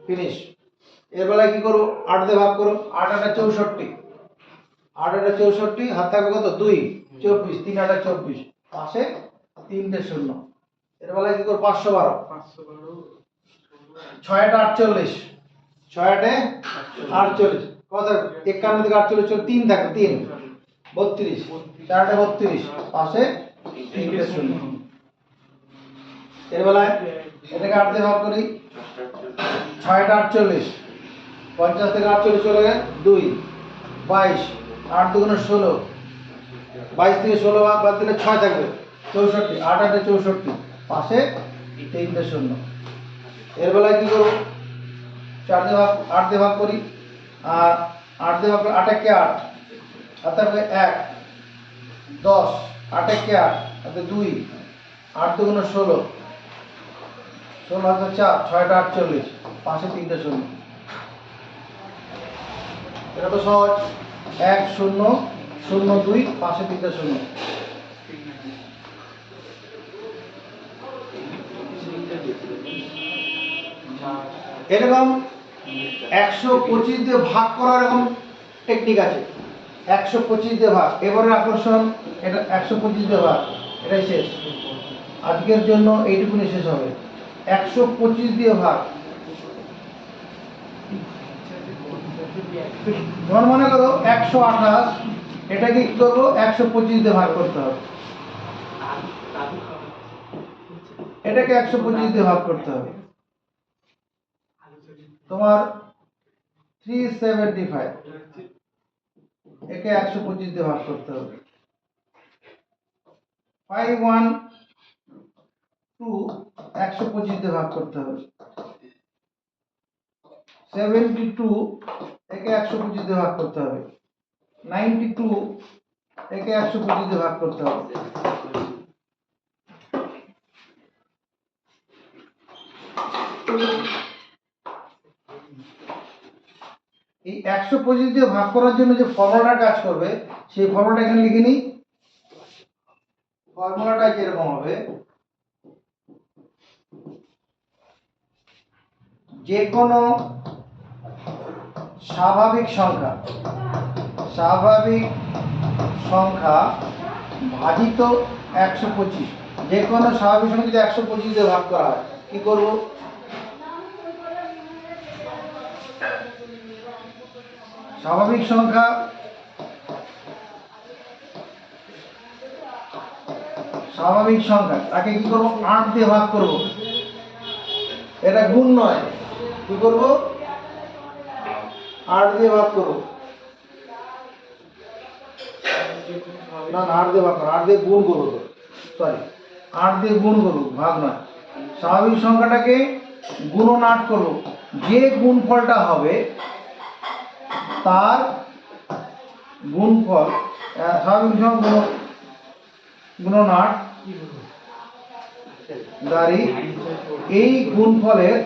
ফিনিশ। এর বেলায় কি করব? 8 দিয়ে ভাগ করো। 8 8 64, 8 8 64, হাত থাকবে কত? 2, 24, 3 8 24, পাশে 3টে শূন্য। এর বেলায় কি করব? 512, 512 6 8 48, 6 8 48, কত থাকবে? 51 থেকে 48 চলে 3 থাকবে, 3 32, 4 8 32, পাশে 3টে শূন্য। এর বেলায় এটাকে 8 দিয়ে ভাগ করি। 6 8 48, 50 থেকে 48 চলে গেলে 2, 22, 8 2 16, 22 থেকে 16 বাদ দিলে 6 থাকবে, 64, 8 8 64, পাশে 3টে শূন্য। এর বেলায় কি করব? 4 দিয়ে ভাগ, 8 দিয়ে ভাগ করি, আর 8 দিয়ে ভাগ করে 8 একে 8, হাতে হবে 1, 10, 8 একে 8, হাতে 2, 8 2 16, 16 হাতে 4, 6 8 48, পাশে 3টে শূন্য। এটা তো সহজ। 1 0 0 2, পাশে 3টে শূন্য। এরকম 125 দিয়ে ভাগ করার এরকম টেকনিক আছে। 125 দিয়ে ভাগ, এবারে আকর্ষণ, এটা 125 দিয়ে ভাগ, এটাই শেষ। আজকের জন্য এইটুকুনি শেষ হবে। 125 দিয়ে ভাগ, তোমার মনে করো 128, এটাকে কি করবো? 125 দিয়ে ভাগ করতে হবে। এটাকে 125 দিয়ে ভাগ করতে হবে। তোমার 375, একে 125 দিয়ে ভাগ করতে হবে। 512, 125 দিয়ে ভাগ করতে হবে। 72, একে 125 দিয়ে ভাগ করতে হবে। 92, একে 125 দিয়ে ভাগ করতে হবে। এই 125 দিয়ে ভাগ করার জন্য যে ফর্মুলাটা কাজ করবে সেই ফর্মুলাটা এখানে লিখে নিই। ফর্মুলাটা কিরকম হবে, যে কোনো স্বাভাবিক সংখ্যা ভাজিত 125, যে কোনো স্বাভাবিক সংখ্যা যদি 125 দিয়ে ভাগ করা হয় কি করব, স্বাভাবিক সংখ্যা তাকে কি করব, 8 দিয়ে ভাগ করব। এটা গুণ নয়, কি করব, 8 দিয়ে ভাগ করব। না 8 দিয়ে ভাগ করব, 8 দিয়ে গুণ করব, সরি 8 দিয়ে গুণ করব, ভাগ নয়। স্বাভাবিক সংখ্যাটাকে গুণন 8 করব, যে গুণফলটা হবে তার গুণফল, স্বাভাবিক সংখ্যা গুণন 8 দাঁড়ি এই গুণফলের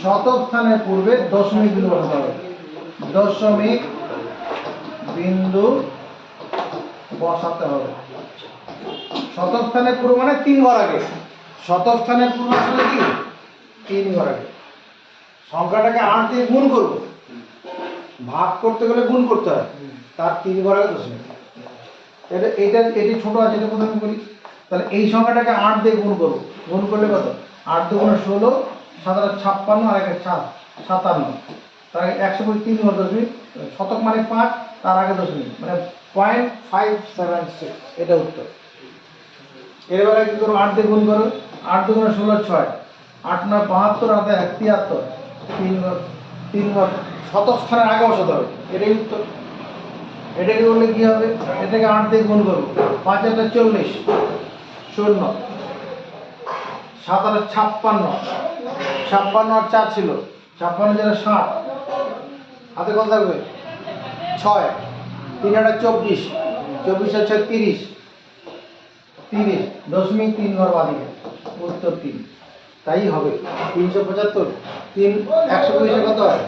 শতক স্থানের পূর্বে দশমিক বিন্দু বসাতে হবে। দশমিক বিন্দু বসাতে হবে। শতক স্থানের পূর্বে মানে 3 ঘর আগে। শতক স্থানের পূর্বে আসলে কি 3 ঘর আগে। সংখ্যাটাকে 8 দিয়ে গুণ করব, ভাগ করতে গেলে গুণ করতে হয়, তার 3 ঘর আগে দশমিক। এটি ছোট আছে, এটা প্রথমে করি। তাহলে এই সংখ্যাটাকে 8 দিয়ে গুণ করব, গুণ করলে কত, 8 দুগুণে 16, 7 56 আর 1 57, তার 125 3 ঘর দশমিক। শতক মানে 5, তার আগে দশমিক মানে 0.576, এটা উত্তর। এরবেলা কি করবো, 8 দিয়ে গুণ করো, 8 দুগুণে 16 6, 8 9 72 আর 73, 3 ঘর শতক স্থানের আগে বসাতে হবে, এটাই উত্তর। এটাকে বললে কি হবে, এটাকে 8 দিয়ে গুণ করবো, 5 আর 40 শূন্য, 7 আর 56, 56 আর 4 ছিল, 56 যেটা 60, হাতে কত থাকবে 6, 3 আর 24, 24 আর 6 30, 30 দশমিক 3 ঘর বাদিকে, উত্তর 3। তাই হবে 375। 3 125 কত হয়,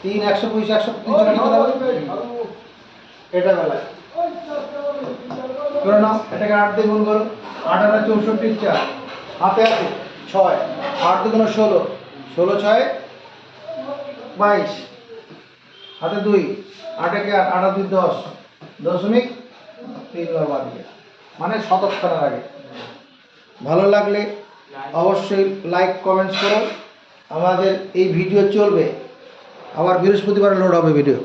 3 125 130 কত হবে, এটা বেলায় করে নাও। এটাকে 8 দিয়ে গুণ করো, 8 আর 64 4, হাতে আছে 6, 8 দুগুণে 16, 16 6 22, হাতে 2, 8 একে 8, 8 আর 2 10, দশমিক 3 ঘর বাদিকে মানে শতক স্থানের আগে। ভালো লাগলে অবশ্যই লাইক কমেন্টস করো। আমাদের এই ভিডিও চলবে, আবার বৃহস্পতিবার লোড হবে ভিডিও।